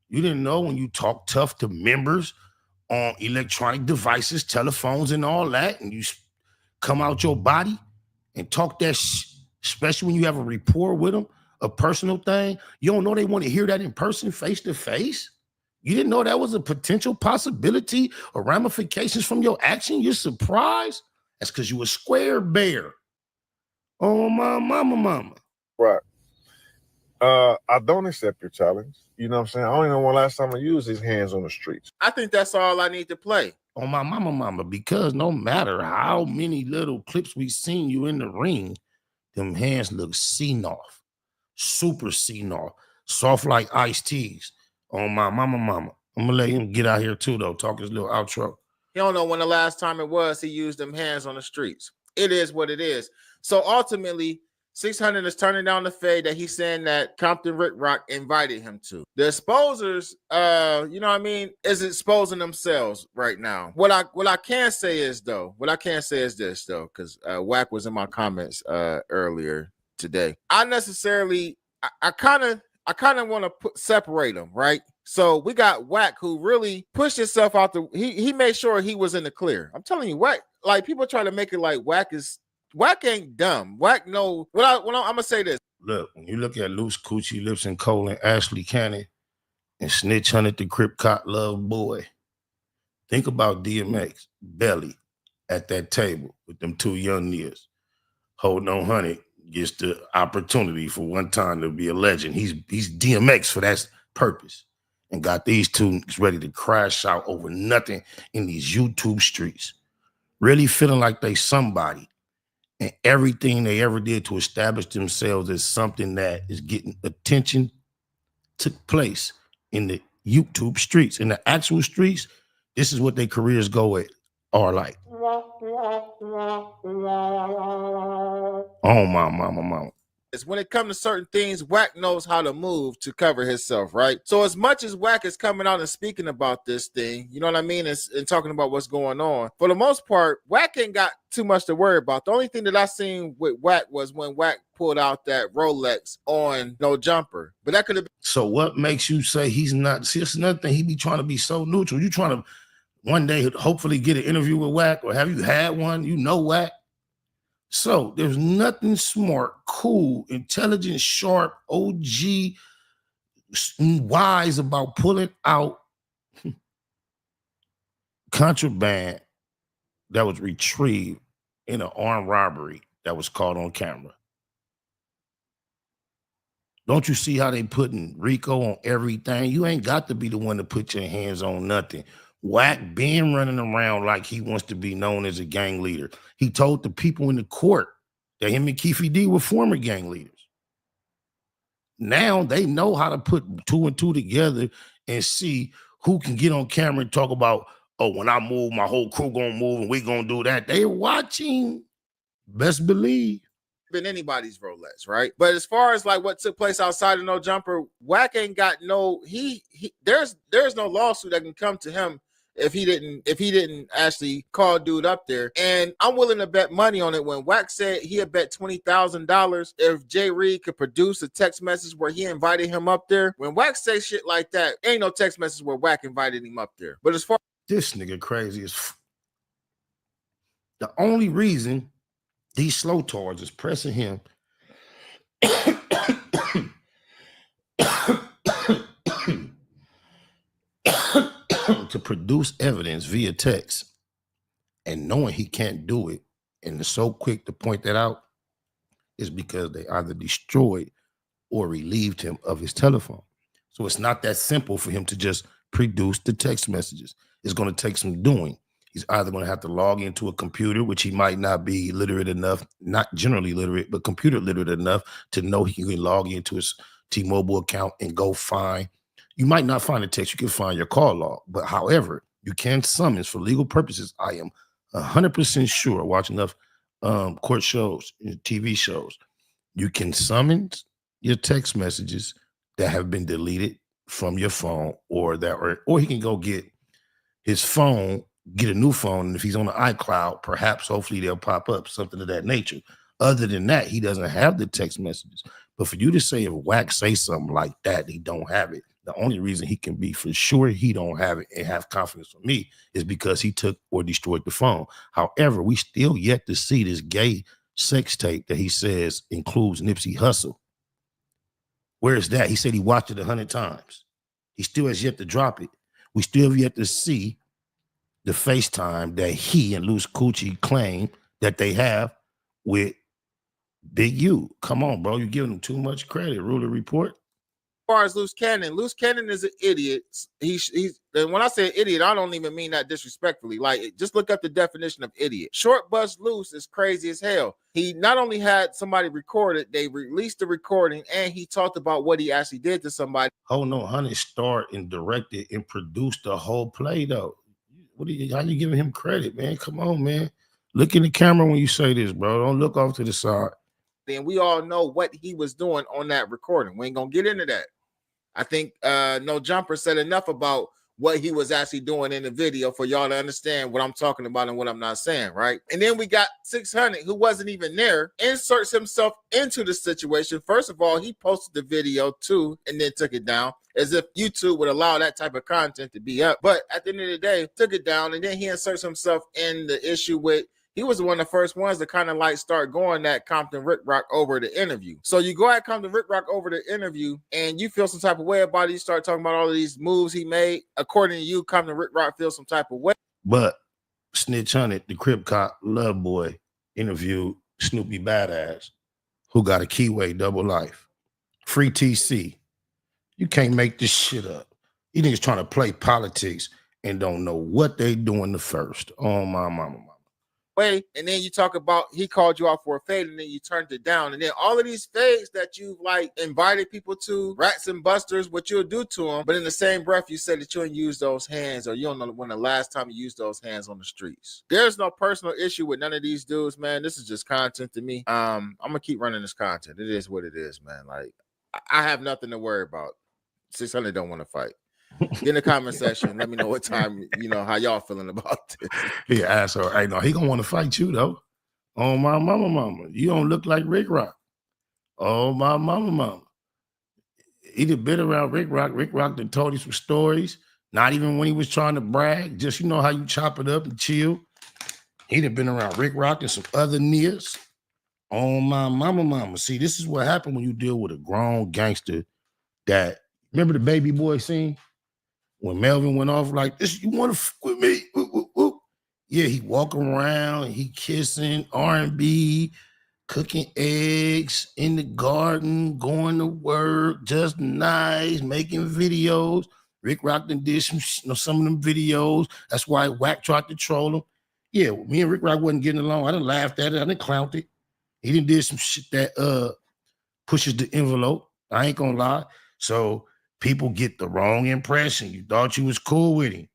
You didn't know when you talk tough to members on electronic devices, telephones, and all that, and you come out your body and talk that especially when you have a rapport with them, a personal thing. You don't know they want to hear that in person, face to face? You didn't know that was a potential possibility or ramifications from your action? You're surprised? That's because you a square bear. Oh, my mama.
Right. I don't accept your challenge. You know what I'm saying? I don't even know when last time I used his hands on the streets.
I think that's all I need to play.
On my mama, because no matter how many little clips we seen you in the ring, them hands look seen-off, super seen-off, soft like iced teas. On my mama. I'm gonna let him get out here too, though, talk his little outro.
He don't know when the last time it was he used them hands on the streets. It is what it is. So ultimately, 600 is turning down the fade that he's saying that Recounting Ricc Roc invited him to. The exposers, you know what I mean, is exposing themselves right now. What I can say is this though, because Wack was in my comments earlier today. I kind of want to separate them, right? So we got Wack, who really pushed himself out he made sure he was in the clear. I'm telling you, Wack, like people try to make it like Wack ain't dumb. Wack know. I'm gonna say this.
Look, when you look at Loose Coochie Lips and Cole and Ashley Cannon and Snitch Hunnit the Crip Cop Love Boy, think about DMX Belly at that table with them two young niggas. Holding on Hunnit gets the opportunity for one time to be a legend. He's DMX for that purpose, and got these two ready to crash out over nothing in these YouTube streets, really feeling like they somebody. And everything they ever did to establish themselves as something that is getting attention took place in the YouTube streets. In the actual streets, this is what their careers are like. Oh, my mama.
When it comes to certain things, Wack knows how to move to cover himself, right? So as much as Wack is coming out and speaking about this thing, you know what I mean, and talking about what's going on, for the most part, Wack ain't got too much to worry about. The only thing that I seen with Wack was when Wack pulled out that Rolex on No Jumper. But that could have been.
So what makes you say he's not? See, that's another thing. He be trying to be so neutral. You trying to one day hopefully get an interview with Wack, or have you had one? You know Wack. So there's nothing smart, cool, intelligent, sharp, OG, wise about pulling out contraband that was retrieved in an armed robbery that was caught on camera. Don't you see how they putting Rico on everything? You ain't got to be the one to put your hands on nothing. Wack been running around like he wants to be known as a gang leader. He told the people in the court that him and Keefe D were former gang leaders. Now they know how to put two and two together and see who can get on camera and talk about, oh, when I move, my whole crew gonna move and we gonna do that. They're watching. Best believe.
Been anybody's Rolex, right? But as far as like what took place outside of No Jumper, Wack ain't got no, there's no lawsuit that can come to him if he didn't actually call dude up there. And I'm willing to bet money on it. When Wack said he had bet $20,000 if Jay Reed could produce a text message where he invited him up there. When Wack say shit like that, ain't no text message where Wack invited him up there. But as far
this nigga crazy as the only reason these slow tards is pressing him to produce evidence via text, and knowing he can't do it and is so quick to point that out is because they either destroyed or relieved him of his telephone. So it's not that simple for him to just produce the text messages. It's going to take some doing. He's either going to have to log into a computer, which he might not be literate enough, not generally literate, but computer literate enough to know he can log into his T-Mobile account and go find. You might not find a text. You can find your call log. But however, you can summons for legal purposes. I am 100% sure, watching enough court shows, TV shows, you can summons your text messages that have been deleted from your phone, or he can go get his phone, get a new phone, and if he's on the iCloud, perhaps hopefully they'll pop up, something of that nature. Other than that, he doesn't have the text messages. But for you to say if Wack say something like that, he don't have it, the only reason he can be for sure he don't have it and have confidence for me is because he took or destroyed the phone. However, we still yet to see this gay sex tape that he says includes Nipsey Hussle. Where is that? He said he watched it 100 times. He still has yet to drop it. We still have yet to see the FaceTime that he and Loose Coochie claim that they have with Big U. Come on, bro. You're giving him too much credit. Ruler Report.
As far as Loose Cannon is an idiot. And when I say idiot, I don't even mean that disrespectfully. Like, just look up the definition of idiot. Short Bus Loose is crazy as hell. He not only had somebody record it, they released the recording, and he talked about what he actually did to somebody.
Oh no, Hunnit starred and directed and produced the whole play though. How you giving him credit, man? Come on, man. Look in the camera when you say this, bro. Don't look off to the side.
Then we all know what he was doing on that recording. We ain't gonna get into that. I think No Jumper said enough about what he was actually doing in the video for y'all to understand what I'm talking about and what I'm not saying, right? And then we got 600, who wasn't even there, inserts himself into the situation. First of all, he posted the video too and then took it down, as if YouTube would allow that type of content to be up. But at the end of the day, took it down, and then he inserts himself in the issue with, he was one of the first ones to kind of like start going that Compton Ricc Roc over the interview. So you go at Compton Ricc Roc over the interview and you feel some type of way about it. You start talking about all of these moves he made. According to you, Compton Ricc Roc feels some type of way.
But Snitch Hunnit, the Crip Cop Love Boy, interviewed Snoopy Badass, who got a Keyway double life. Free TC. You can't make this shit up. You niggas trying to play politics and don't know what they doing the first. Oh, my mama.
Way, and then you talk about he called you out for a fade and then you turned it down, and then all of these fades that you've like invited people to, rats and busters, what you'll do to them, but in the same breath you said that you don't use those hands, or you don't know when the last time you used those hands on the streets. There's no personal issue with none of these dudes, man. This is just content to me. I'm gonna keep running this content. It is what it is, man. Like, I have nothing to worry about. 600 don't want to fight. Get in the comment section. Let me know what time, how y'all feeling about this.
Yeah, asshole. Hey, no, he gonna want to fight you though. Oh, my mama. You don't look like Ricc Roc. Oh, my mama. He done been around Ricc Roc. Ricc Roc done told you some stories. Not even when he was trying to brag. Just, how you chop it up and chill. He done been around Ricc Roc and some other niggas. Oh, my mama. See, this is what happened when you deal with a grown gangster that, remember the baby boy scene? When Melvin went off like this, you want to fuck with me? Whoop, whoop, whoop. Yeah, he walking around, he kissing, R&B, cooking eggs in the garden, going to work, just nice, making videos. Ricc Roc done did some of them videos. That's why Wack tried to troll him. Yeah, me and Ricc Roc wasn't getting along. I done laughed at it. I done clowned it. He done did some shit that pushes the envelope. I ain't gonna lie. So people get the wrong impression. You thought you was cool with him.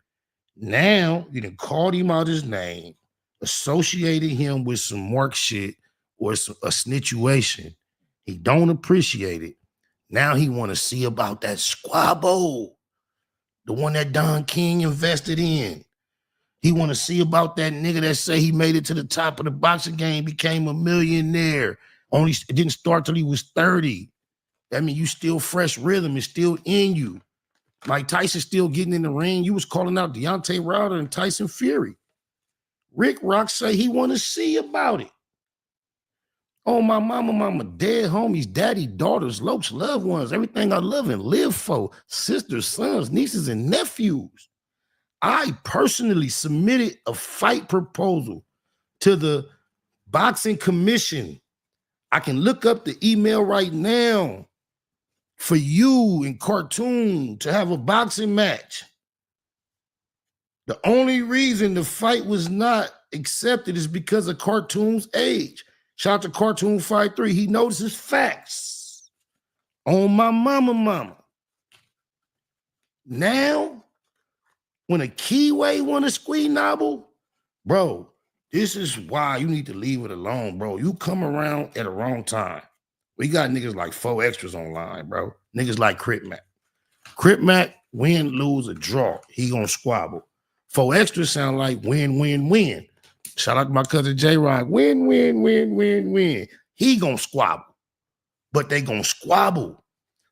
Now you done called him out his name, associated him with some work shit or a snitchuation. He don't appreciate it. Now he want to see about that squabble, the one that Don King invested in. He want to see about that nigga that say he made it to the top of the boxing game, became a millionaire. Only it didn't start till he was 30. That means you still fresh rhythm is still in you. Mike Tyson still getting in the ring. You was calling out Deontay Wilder and Tyson Fury. Ricc Roc say he want to see about it. Oh, my mama, dead homies, daddy, daughters, lokes, loved ones, everything I love and live for, sisters, sons, nieces, and nephews. I personally submitted a fight proposal to the Boxing Commission. I can look up the email right now. For you in Cartoon to have a boxing match. The only reason the fight was not accepted is because of Cartoon's age. Shout out to Cartoon Fight 3. He notices facts on my mama. Now, when a keyway want to squeeze nobble, bro, this is why you need to leave it alone, bro. You come around at the wrong time. We got niggas like 4 extras online, bro. Niggas like Crip Mac. Crip Mac, win, lose, or draw. He gonna squabble. 4 extras sound like win. Shout out to my cousin J-Rock. Win. He gonna squabble. But they gonna squabble.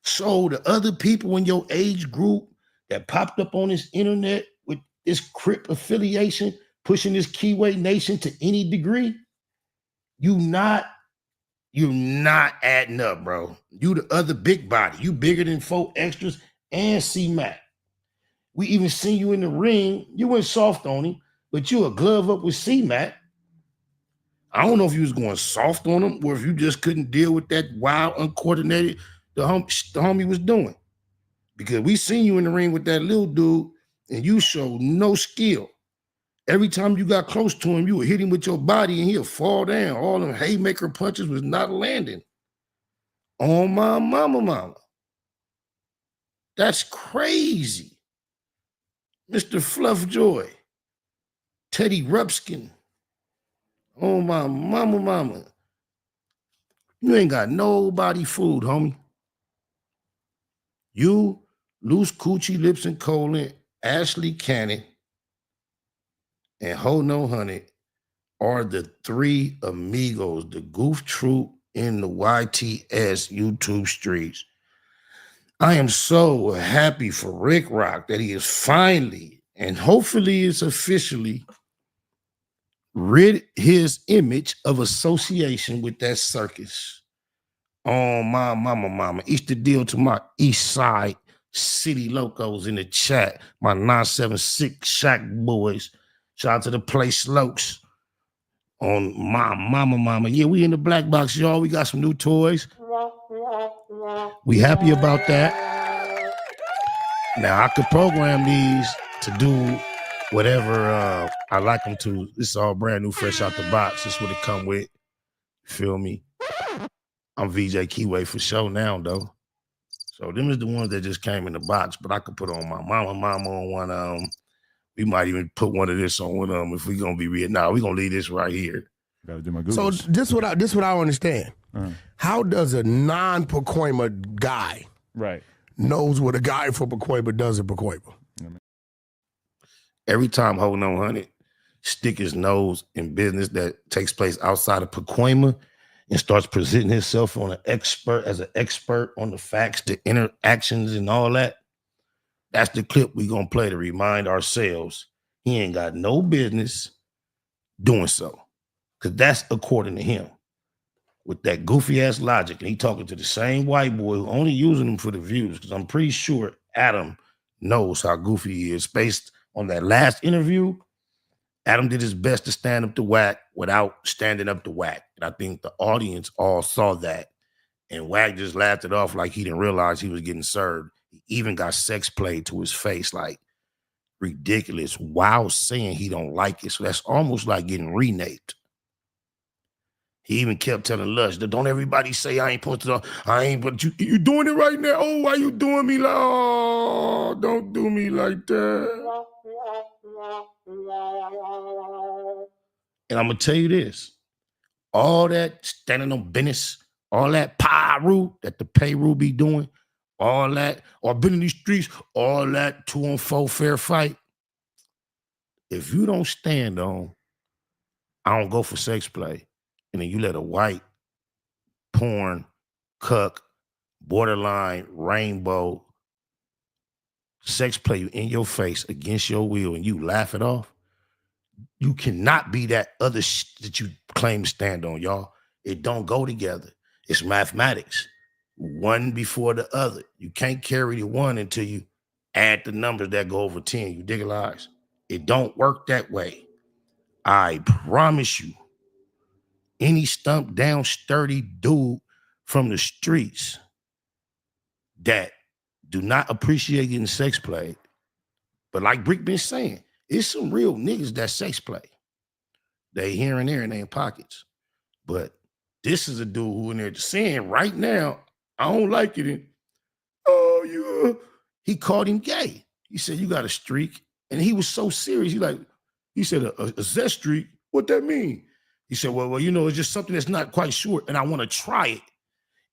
So the other people in your age group that popped up on this internet with this Crip affiliation, pushing this Keyway Nation to any degree, you're not adding up, bro. You the other big body. You bigger than 4 extras and C-Mac. We even seen you in the ring. You went soft on him, but you a glove up with C-Mac. I don't know if you was going soft on him or if you just couldn't deal with that wild, uncoordinated the homie was doing. Because we seen you in the ring with that little dude and you showed no skill. Every time you got close to him, you would hit him with your body and he'll fall down. All them haymaker punches was not landing. On my mama. That's crazy. Mr. Fluffjoy, Teddy Rupskin. Oh, my mama. You ain't got nobody fooled, homie. You, Loose Coochie Lips and Colon, Ashley Cannon, and Ho No Hunnit are the 3 amigos, the goof troop in the YTS YouTube streets. I am so happy for Ricc Roc that he is finally, and hopefully it's officially, rid his image of association with that circus. Oh, my mama. Easter deal to my East Side City Locos in the chat, my 976 Shack boys. Shout out to the Play Slopes on my mama. Yeah, we in the black box, y'all. We got some new toys. We happy about that. Now, I could program these to do whatever I like them to. This is all brand new, fresh out the box. This is what it come with. Feel me? I'm VJ Keyway for sure now, though. So them is the ones that just came in the box, but I could put on my mama on one. We might even put one of this on one of them if we gonna be real. Nah, we gonna leave this right here.
Gotta do my Googles. So this what I don't understand. How does a non-Pacoima guy knows what a guy from Pacoima does in Pacoima?
Every time Ho No Hunnit stick his nose in business that takes place outside of Pacoima and starts presenting himself as an expert on the facts, the interactions, and all that, that's the clip we gonna play to remind ourselves he ain't got no business doing so. Because that's according to him. With that goofy ass logic, and he talking to the same white boy who only using him for the views, because I'm pretty sure Adam knows how goofy he is. Based on that last interview, Adam did his best to stand up to Wack without standing up to Wack. And I think the audience all saw that. And Wack just laughed it off like he didn't realize he was getting served. He even got sex played to his face, like ridiculous, while saying he don't like it. So that's almost like getting renaped. He even kept telling Lush that don't everybody say I ain't supposed to, I ain't, but you doing it right now. Oh, why you doing me like, oh, don't do me like that. And I'm going to tell you this, all that standing on business, all that pyro that the payroll be doing, all that, or been in these streets, all that 2-on-4 fair fight. If you don't stand on, I don't go for sex play, and then you let a white, porn, cuck, borderline, rainbow sex play you in your face against your will and you laugh it off, you cannot be that other that you claim to stand on, y'all. It don't go together. It's mathematics. One before the other. You can't carry the one until you add the numbers that go over 10. You dig it? It don't work that way. I promise you. Any stumped down, sturdy dude from the streets that do not appreciate getting sex played, but like Brick been saying, It's some real niggas that sex play. They here and there in their pockets. But this is a dude who in there saying right now, I don't like it. And, oh, yeah. He called him gay. He said, you got a streak. And he was so serious. He said, a Z streak? What that mean? He said, well, you know, it's just something that's not quite short, and I want to try it.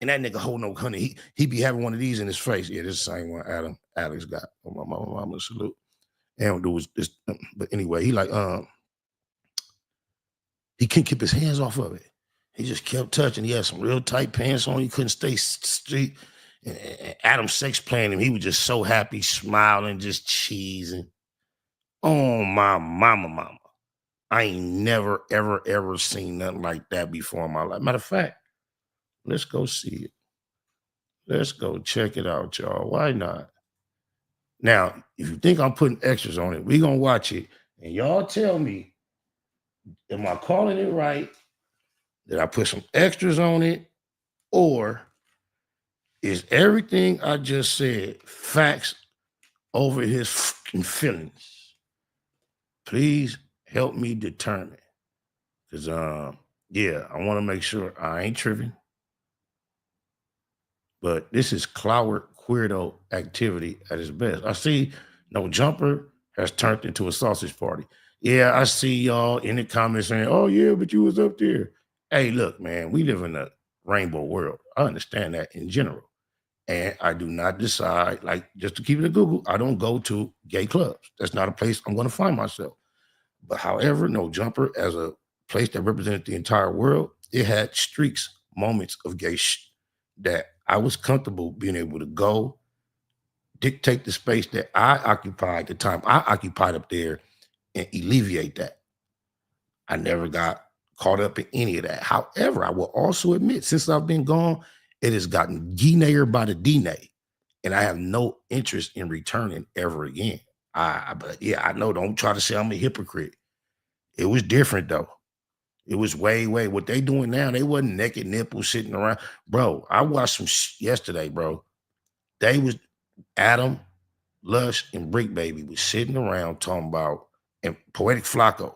And that nigga hold no honey. He be having one of these in his face. Yeah, this is the same one Alex got. My mama salute. And do was this, but anyway, he couldn't keep his hands off of it. He just kept touching. He had some real tight pants on. He couldn't stay straight. And Adam sex playing him. He was just so happy, smiling, just cheesing. Oh, my mama. I ain't never, ever, ever seen nothing like that before in my life. Matter of fact, let's go see it. Let's go check it out, y'all. Why not? Now, if you think I'm putting extras on it, we're going to watch it. And y'all tell me, am I calling it right? Did I put some extras on it? Or is everything I just said facts over his fucking feelings? Please help me determine. Because, yeah, I want to make sure I ain't tripping. But this is Cloward Queerdo activity at its best. I see No Jumper has turned into a sausage party. Yeah, I see y'all in the comments saying, oh, yeah, but you was up there. Hey, look, man, we live in a rainbow world. I understand that in general. And I do not decide, like, just to keep it in Google, I don't go to gay clubs. That's not a place I'm going to find myself. But however, No Jumper, as a place that represented the entire world, it had streaks, moments of gay that I was comfortable being able to go, dictate the space that I occupied, the time I occupied up there, and alleviate that. I never got caught up in any of that. However, I will also admit, since I've been gone, it has gotten gay-nayer by the D-nay, and I have no interest in returning ever again. But yeah, I know, don't try to say I'm a hypocrite. It was different, though. It was way. What they doing now, they wasn't naked nipples sitting around. Bro, I watched some yesterday, bro. They was Adam, Lush, and Brick Baby was sitting around talking about, and Poetic Flacco,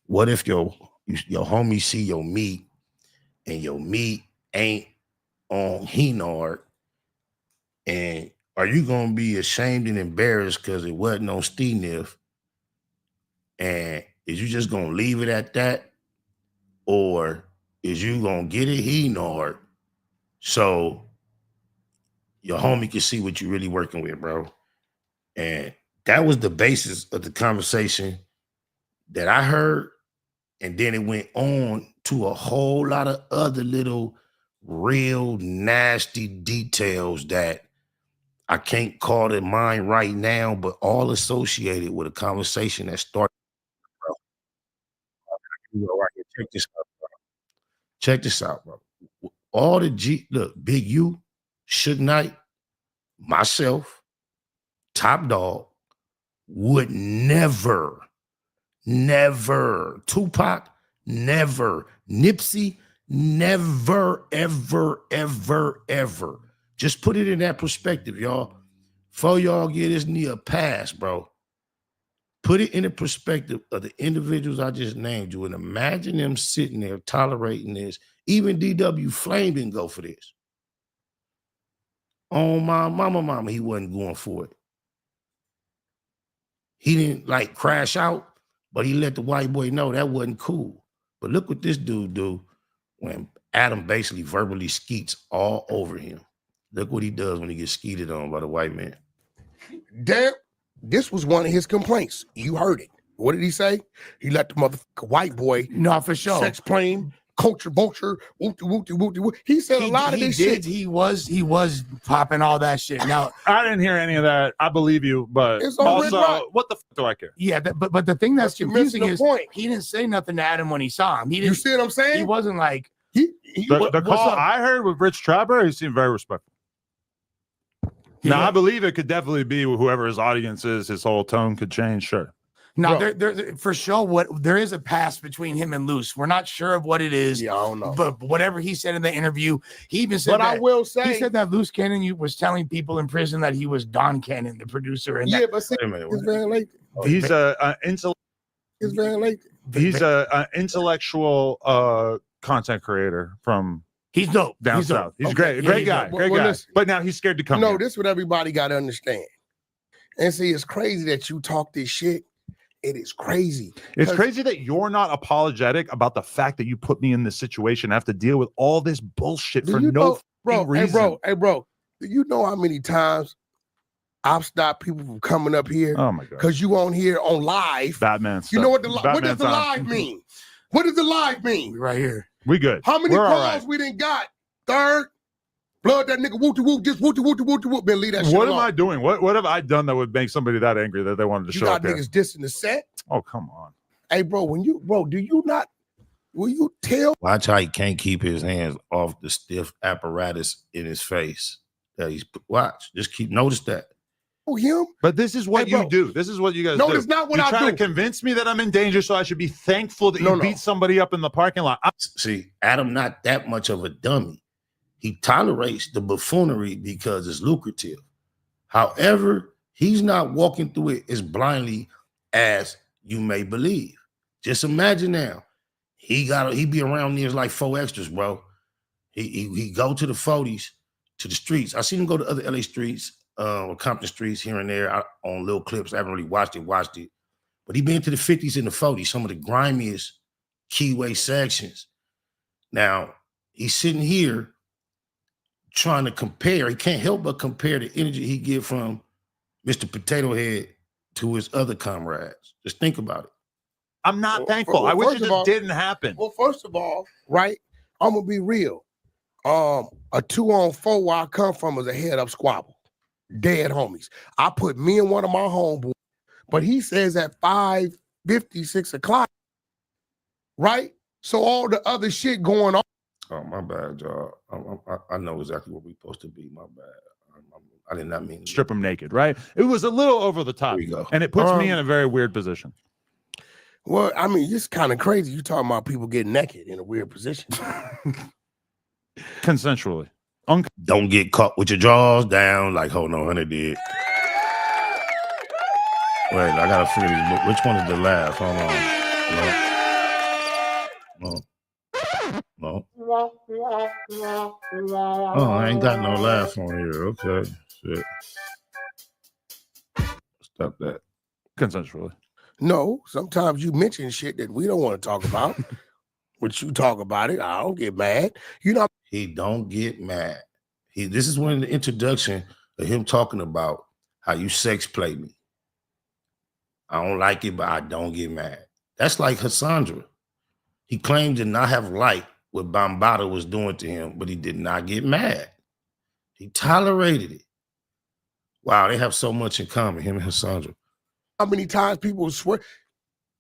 what if your homie see your meat and your meat ain't on Hunnit, and are you gonna be ashamed and embarrassed because it wasn't on Steenif? And is you just gonna leave it at that? Or is you gonna get it Hunnit so your homie can see what you're really working with, bro? And that was the basis of the conversation that I heard. And then it went on to a whole lot of other little real nasty details that I can't call to mind right now, but all associated with a conversation that started. Check this out, bro. Check this out, bro. All the look, Big U, Suge Knight, myself, Top Dog, would never, Tupac, never, Nipsey, never, ever. Just put it in that perspective, y'all. Before y'all get this knee a pass, bro. Put it in the perspective of the individuals I just named you, and imagine them sitting there tolerating this. Even DW Flame didn't go for this. Oh, my mama, he wasn't going for it. He didn't like crash out, but he let the white boy know that wasn't cool. But look what this dude do when Adam basically verbally skeets all over him. Look what he does when he gets skeeted on by the white man.
Damn, this was one of his complaints. You heard it. What did he say? He let the motherfucker white boy,
no, for sure,
sex plane, culture vulture, whoop. He said a lot of this shit.
He was popping all that shit. Now
I didn't hear any of that. I believe you, but
it's on
also, what the fuck do I care?
Yeah, but the thing that's confusing is he didn't say nothing to Adam when he saw him. He didn't.
You see what I'm saying?
He wasn't like
the call I heard with Rich Trapper. He seemed very respectful. Now, I believe it could definitely be whoever his audience is. His whole tone could change. Sure.
No, there for sure. There is a past between him and Luce. We're not sure of what it is.
Yeah, I don't know.
But whatever he said in the interview, he even said.
But I will say,
he said that Luce Cannon was telling people in prison that he was Don Cannon, the producer. And
yeah, but see, it's very late.
He's a
It's Van Lathan.
He's a intellectual content creator from
he's dope
down
he's
south.
dope.
He's
Okay.
great,
Yeah,
great
he's
guy,
dope.
great
Well,
guy.
listen.
But now he's scared to come.
No,
here.
this is what everybody got to understand. And see, it's crazy that you talk this shit. It is crazy.
It's crazy that you're not apologetic about the fact that you put me in this situation. I have to deal with all this bullshit for no reason.
Hey, bro. Do you know how many times I've stopped people from coming up here?
Oh my god!
Because you on here on live.
Batman.
You know what
stuff.
what does
Batman's
the
on.
live mean? What does the live mean?
Right here.
We good.
How many
We're
calls
all right.
we didn't got? Third, blood that nigga whoop whoop, just whoop whoop whoop whoop. Man, leave that shit
What
alone.
am I doing? What have I done that would make somebody that angry that they wanted to
You
show
got
up here?
niggas dissing the set.
Oh come on.
Hey, bro, do you not? Will you tell?
Watch how he can't keep his hands off the stiff apparatus in his face that he's. Watch, just notice that.
Him?
But this is what
Hey, bro.
you do. This is what you guys
No,
do.
it's not what
You're
I
trying
do.
to convince me that I'm in danger, so I should be thankful that you beat somebody up in the parking lot.
See, Adam not that much of a dummy. He tolerates the buffoonery because it's lucrative. However, he's not walking through it as blindly as you may believe. Just imagine now, he be around near like 4 extras, bro. He go to the 40s, to the streets. I seen him go to other LA streets, Compton streets here and there on little clips. I haven't really watched it. But he been to the 50s and the 40s, some of the grimiest keyway sections. Now, he's sitting here trying to compare. He can't help but compare the energy he get from Mr. Potato Head to his other comrades. Just think about it.
I'm not thankful. I wish it just didn't happen.
Well, first of all, right, I'm gonna be real. A 2-on-4 where I come from is a head-up squabble. Dead homies. I put me and one of my homeboys, but he says at 5:50, 6 o'clock, right? So all the other shit going on.
Oh, my bad, y'all. I know exactly what we're supposed to be. My bad. I did not mean
strip him naked, right? It was a little over the top, and it puts me in a very weird position.
Well, I mean, it's kind of crazy. You talking about people getting naked in a weird position.
Consensually.
Don't get caught with your jaws down like hold on, Hunnit did. Wait, I gotta figure this. Which one is the laugh? Hold on. No. Oh, I ain't got no laugh on here. Okay. Shit. Stop that.
Consensually.
No, sometimes you mention shit that we don't want to talk about. But you talk about it, I don't get mad. You know,
he don't get mad. This is one of the introduction of him talking about how you sex play me. I don't like it, but I don't get mad. That's like Cassandra. He claimed to not have liked what Bambaataa was doing to him, but he did not get mad. He tolerated it. Wow, they have so much in common, him and Cassandra.
how many times people swear.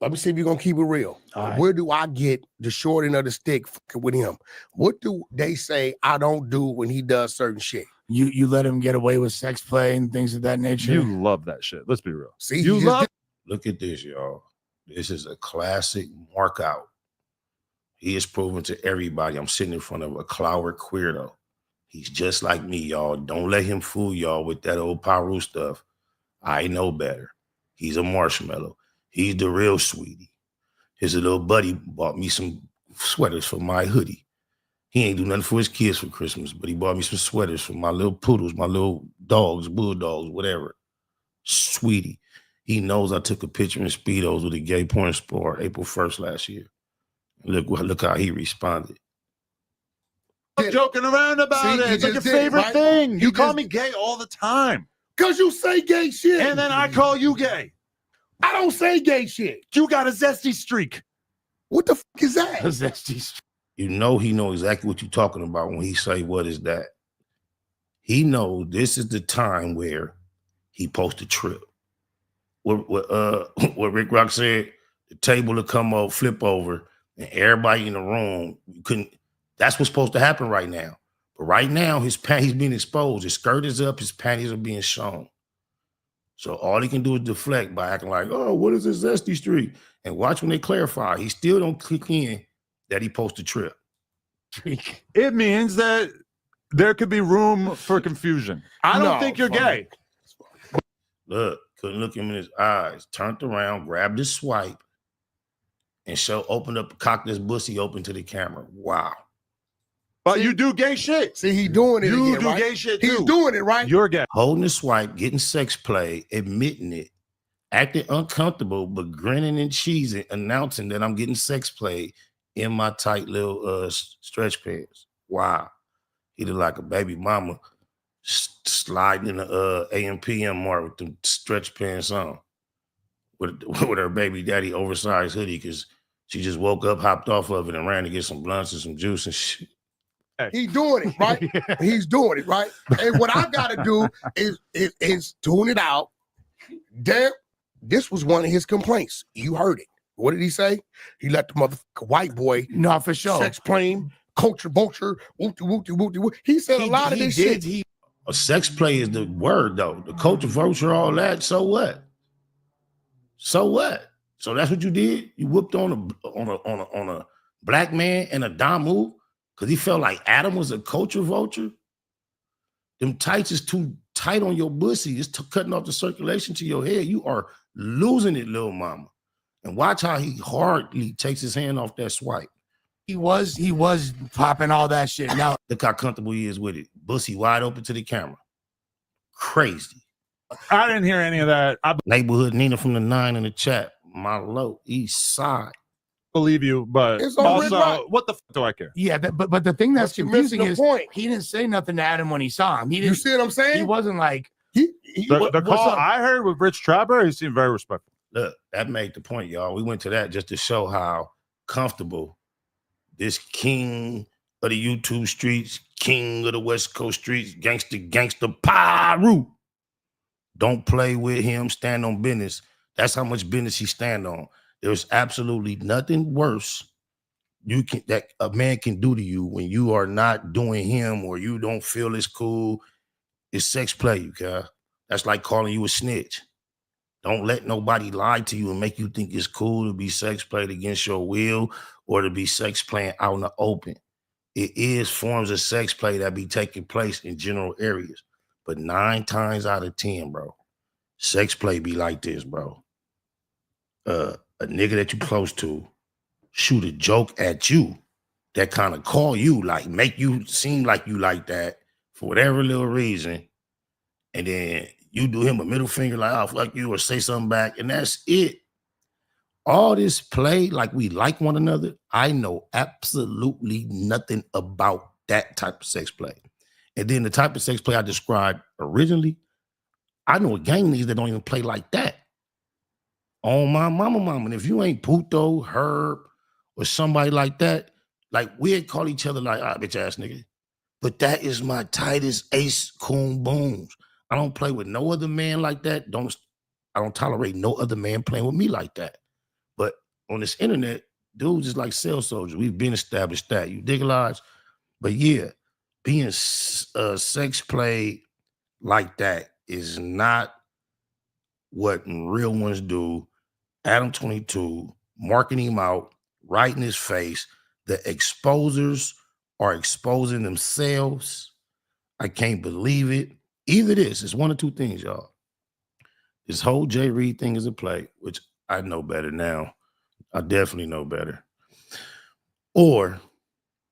Let me see if you're gonna keep it real.
Right.
Where do I get the short end of the stick fucking with him? What do they say I don't do when he does certain shit?
You let him get away with sex play and things of that nature.
You love that shit. Let's be real.
See,
you love.
Look at this, y'all. This is a classic markout. He is proven to everybody I'm sitting in front of a clower queerdo. He's just like me, y'all. Don't let him fool y'all with that old Paru stuff. I know better. He's a marshmallow. He's the real sweetie. His little buddy bought me some sweaters for my hoodie. He ain't do nothing for his kids for Christmas, but he bought me some sweaters for my little poodles, my little dogs, bulldogs, whatever. Sweetie. He knows I took a picture in Speedos with a gay porn star April 1st last year. Look how he responded.
I'm joking around about it. It's like your favorite thing. You call me gay all the time.
Because you say gay shit.
And then I call you gay.
I don't say gay shit.
You got a zesty streak.
What the fuck is that?
A zesty streak.
You know he know exactly what you're talking about when he say, what is that? He knows this is the time where he post a trip. What Ricc Roc said, the table will come up, flip over, and everybody in the room, you couldn't. That's what's supposed to happen right now. But right now, his panties being exposed. His skirt is up, his panties are being shown. So all he can do is deflect by acting like, oh, what is this zesty streak? And watch when they clarify. He still don't click in that he posted a trip.
It means that there could be room for confusion. I don't think you're gay.
Look,
couldn't look him in his eyes, turned around, grabbed his swipe, and opened up, cocked his pussy open to the camera. Wow.
But you do gay shit.
See, he doing it
You
again,
do
right?
gay shit too.
He's doing it, right?
You're gay.
Holding the swipe, getting sex play, admitting it, acting uncomfortable, but grinning and cheesing, announcing that I'm getting sex play in my tight little stretch pants. Wow. He looked like a baby mama sliding in the AM/PM mark with the stretch pants on with her baby daddy oversized hoodie because she just woke up, hopped off of it, and ran to get some blunts and some juice and shit.
He's doing it, right? He's doing it, right? And what I gotta do is tune it out. Damn, this was one of his complaints. You heard it. What did he say? He let the motherfucker white boy
for sure.
Sex plane, culture vulture, wooty. He said a lot of this shit.
A sex play is the word though. The culture vulture, all that. So what? So what? So that's what you did? You whooped on a black man and a Damu because he felt like Adam was a culture vulture? Them tights is too tight on your pussy. It's cutting off the circulation to your head. You are losing it, little mama. And watch how he hardly takes his hand off that swipe.
He was popping all that shit. Now
look how comfortable he is with it. Pussy wide open to the camera. Crazy.
I didn't hear any of that.
Neighborhood Nina from the 9 in the chat. My low east side.
Believe you, but also, what the fuck do I care?
Yeah, but the thing that's confusing is
point.
he didn't say nothing to Adam when he saw him. He didn't.
You see what I'm saying?
He wasn't like
the call I heard with Rich Trapper. He seemed very respectful.
Look, that made the point, y'all. We went to that just to show how comfortable this king of the YouTube streets, king of the West Coast streets, gangster Pyru. Don't play with him, stand on business. That's how much business he stand on. There's absolutely nothing worse that a man can do to you when you are not doing him or you don't feel it's cool. It's sex play, you guys. That's like calling you a snitch. Don't let nobody lie to you and make you think it's cool to be sex played against your will or to be sex playing out in the open. It is forms of sex play that be taking place in general areas. But 9 times out of 10, bro, sex play be like this, bro. A nigga that you close to shoot a joke at you that kind of call you, like make you seem like you like that for whatever little reason. And then you do him a middle finger like, oh, fuck you, or say something back. And that's it. All this play, like we like one another, I know absolutely nothing about that type of sex play. And then the type of sex play I described originally, I know a gang niggas that don't even play like that. On my mama. And if you ain't Puto, Herb, or somebody like that, like we'd call each other like, bitch ass nigga. But that is my tightest ace coon booms. I don't play with no other man like that. I don't tolerate no other man playing with me like that. But on this internet, dudes is like cell soldiers. We've been established that. You dig, Lodge? But yeah, being sex play like that is not what real ones do. Adam 22, marking him out, right in his face. The exposers are exposing themselves. I can't believe it. Either this, it's one of two things, y'all. This whole Jay Reed thing is a play, which I know better now. I definitely know better. Or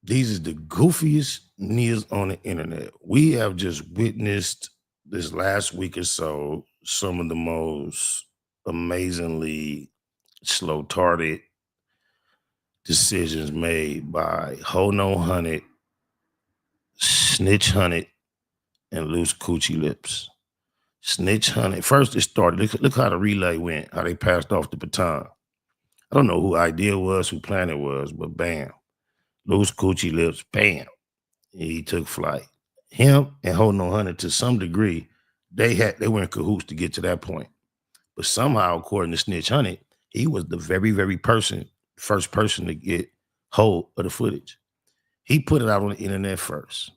these is the goofiest niggas on the internet. We have just witnessed this last week or so some of the most amazingly slow-tarded decisions made by Hunnit, Snitch Hunnit, and Loose Coochie Lips. Snitch Hunnit. First it started, look how the relay went, how they passed off the baton. I don't know who idea was, who plan it was, but bam. Loose Coochie Lips, bam. He took flight. Him and Hunnit, to some degree, they were in cahoots to get to that point. But somehow, according to Snitch Hunnit, he was the very, very first person to get hold of the footage. He put it out on the internet first.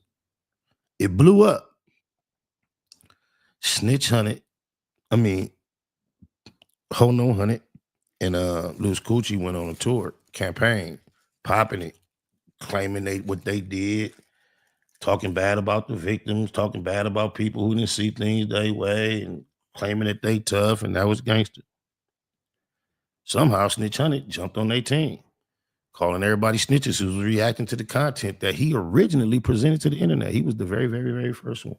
It blew up. Snitch Hunnit, Hunnit and Loose Coochie went on a tour, campaign, popping it, claiming what they did, talking bad about the victims, talking bad about people who didn't see things their way, and claiming that they tough and that was gangster. Somehow Snitch Hunnit jumped on their team, calling everybody snitches who was reacting to the content that he originally presented to the internet. He was the very, very, very first one.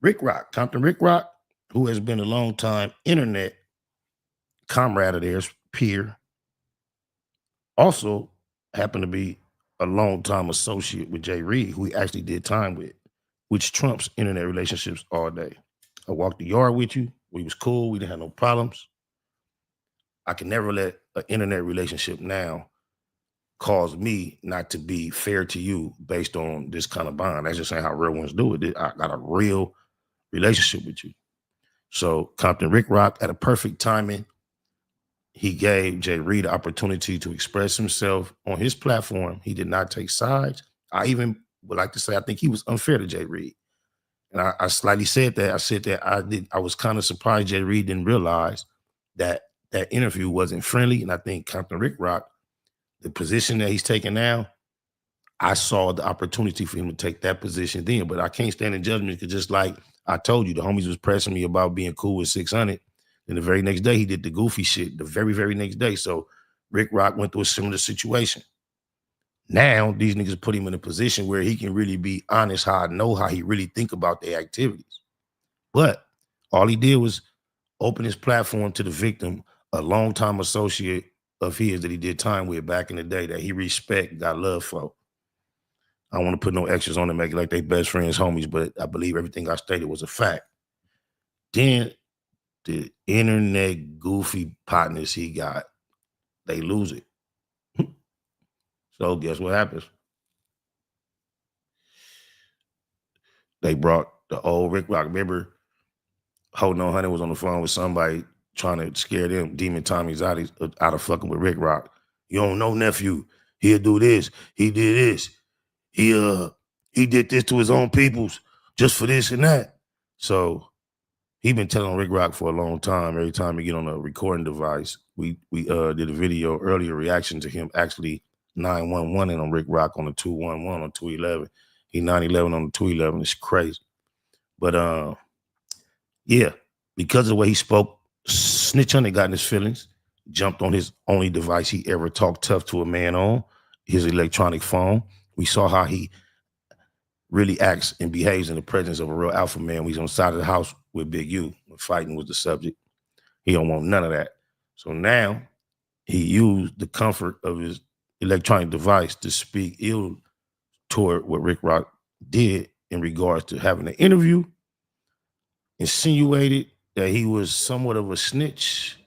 Ricc Roc, Compton Ricc Roc, who has been a long time internet comrade of theirs, peer, also happened to be a long time associate with Jay Reed, who he actually did time with, which trumps internet relationships all day. I walked the yard with you. We was cool. We didn't have no problems. I can never let an internet relationship now cause me not to be fair to you based on this kind of bond. That's just ain't how real ones do it. I got a real relationship with you. So Compton Ricc Roc, at a perfect timing, he gave Jay Reed the opportunity to express himself on his platform. He did not take sides. I even would like to say I think he was unfair to Jay Reed. And I slightly said that. I said that I was kind of surprised Jay Reed didn't realize that that interview wasn't friendly. And I think Compton Ricc Roc, the position that he's taking now, I saw the opportunity for him to take that position then. But I can't stand in judgment because just like I told you, the homies was pressing me about being cool with 600. And the very next day, he did the goofy shit, the very, very next day. So Ricc Roc went through a similar situation. Now, these niggas put him in a position where he can really be honest, how I know how he really think about their activities. But all he did was open his platform to the victim, a longtime associate of his that he did time with back in the day that he respect, got love for. I don't want to put no extras on to make it like they best friends, homies, but I believe everything I stated was a fact. Then the internet goofy partners he got, they lose it. So guess what happens? They brought the old Ricc Roc. Remember, Holding on Hunnit was on the phone with somebody trying to scare them Demon Tommy's out of fucking with Ricc Roc. You don't know, nephew. He'll do this. He did this. He did this to his own peoples just for this and that. So he been telling Ricc Roc for a long time. Every time he get on a recording device, we did a video earlier reaction to him actually 911 on Ricc Roc on the 211 on 211. He 911 on the 211. It's crazy. But yeah, because of the way he spoke, Snitch Hunnit got in his feelings, jumped on his only device he ever talked tough to a man on, his electronic phone. We saw how he really acts and behaves in the presence of a real alpha man when he's on the side of the house with Big U, when fighting was the subject. He don't want none of that. So now he used the comfort of his electronic device to speak ill toward what Ricc Roc did in regards to having an interview, insinuated that he was somewhat of a snitch.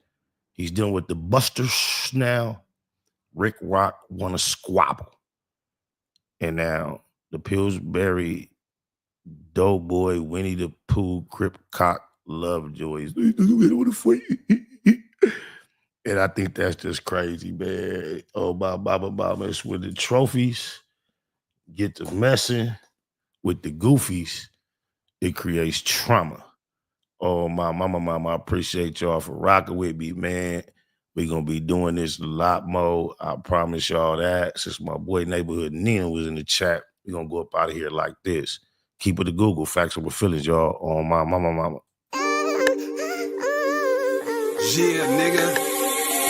He's dealing with the busters now. Ricc Roc want to squabble. And now the Pillsbury Doughboy, Winnie the Pooh, Crip Cock, Lovejoys. And I think that's just crazy, man. Oh, Baba, it's with the trophies, get to messing with the goofies, it creates trauma. Oh, my mama, I appreciate y'all for rocking with me, man. We're going to be doing this a lot more. I promise y'all that. Since my boy Neighborhood Nina was in the chat, we're going to go up out of here like this. Keep it to Google. Facts over feelings, y'all. Oh, my mama.
Yeah, nigga.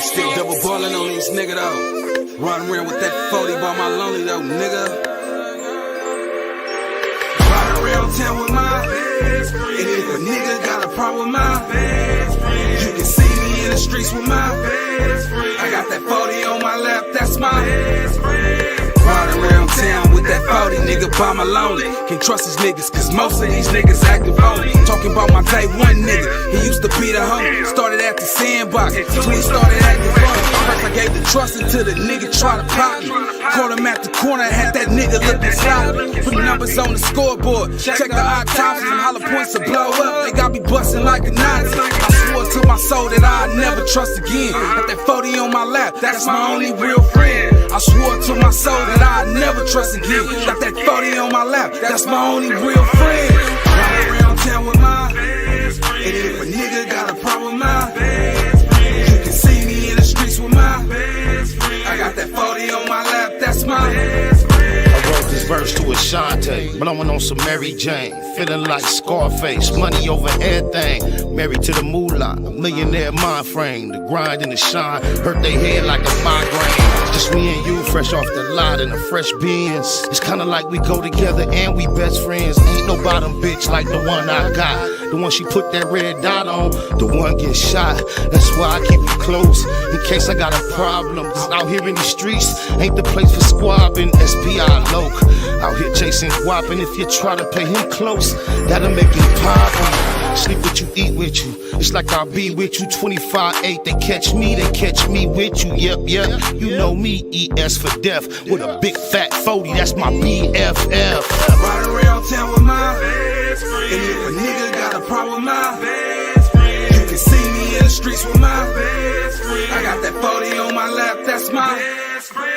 Still double balling on these nigga, though. Riding around with that 40 by my lonely, though, nigga. Riding around town with my best friend. And if a nigga got a problem with my best friend, you can see me in the streets with my best friend. I got that 40 on my lap, that's my best friend. Riding around town with that 40 nigga by my lonely. Can't trust these niggas, cause most of these niggas acting phony. Talking about my day one nigga, he used to be the homie. Started at the sandbox, till he started acting funny. First I gave the trust until the nigga tried to pop me. Caught him at the corner, had that nigga looking sloppy. Put numbers on the scoreboard, check the autopsies. Them hollow points to blow up, they got me busting like a Nazi. I swore to my soul that I'd never trust again. Got that 40 on my lap, that's my only real friend. I swore to my soul that I'd never trust again. Got that 40 on my lap, that's my only real friend. Ride around town with my best friend. And if a nigga got a problem with my best friend, you can see me in the streets with my best friend. I got that 40 on my lap, that's my best friend.
I wrote this verse to Ashante. Blowing on some Mary Jane. Feeling like Scarface. Money over everything. Married to the moolah. A millionaire mind frame. The grind and the shine. Hurt they head like a migraine. Just me and you, fresh off the lot in a fresh Benz. It's kinda like we go together and we best friends. Ain't no bottom bitch like the one I got. The one she put that red dot on, the one gets shot. That's why I keep it close, in case I got a problem. Cause out here in the streets, ain't the place for squabbing. SPI Loc, out here chasing guap. And if you try to pay him close, that'll make him pop. Sleep with you, eat with you. It's like I'll be with you 25-8. They catch me with you. Yep. You know me, ES for death. With a big fat 40, that's my BFF.
Ride around town with my best friend. And if a nigga got a problem with my best friend, you can see me in the streets with my best friend. I got that 40 on my lap, that's my best friend.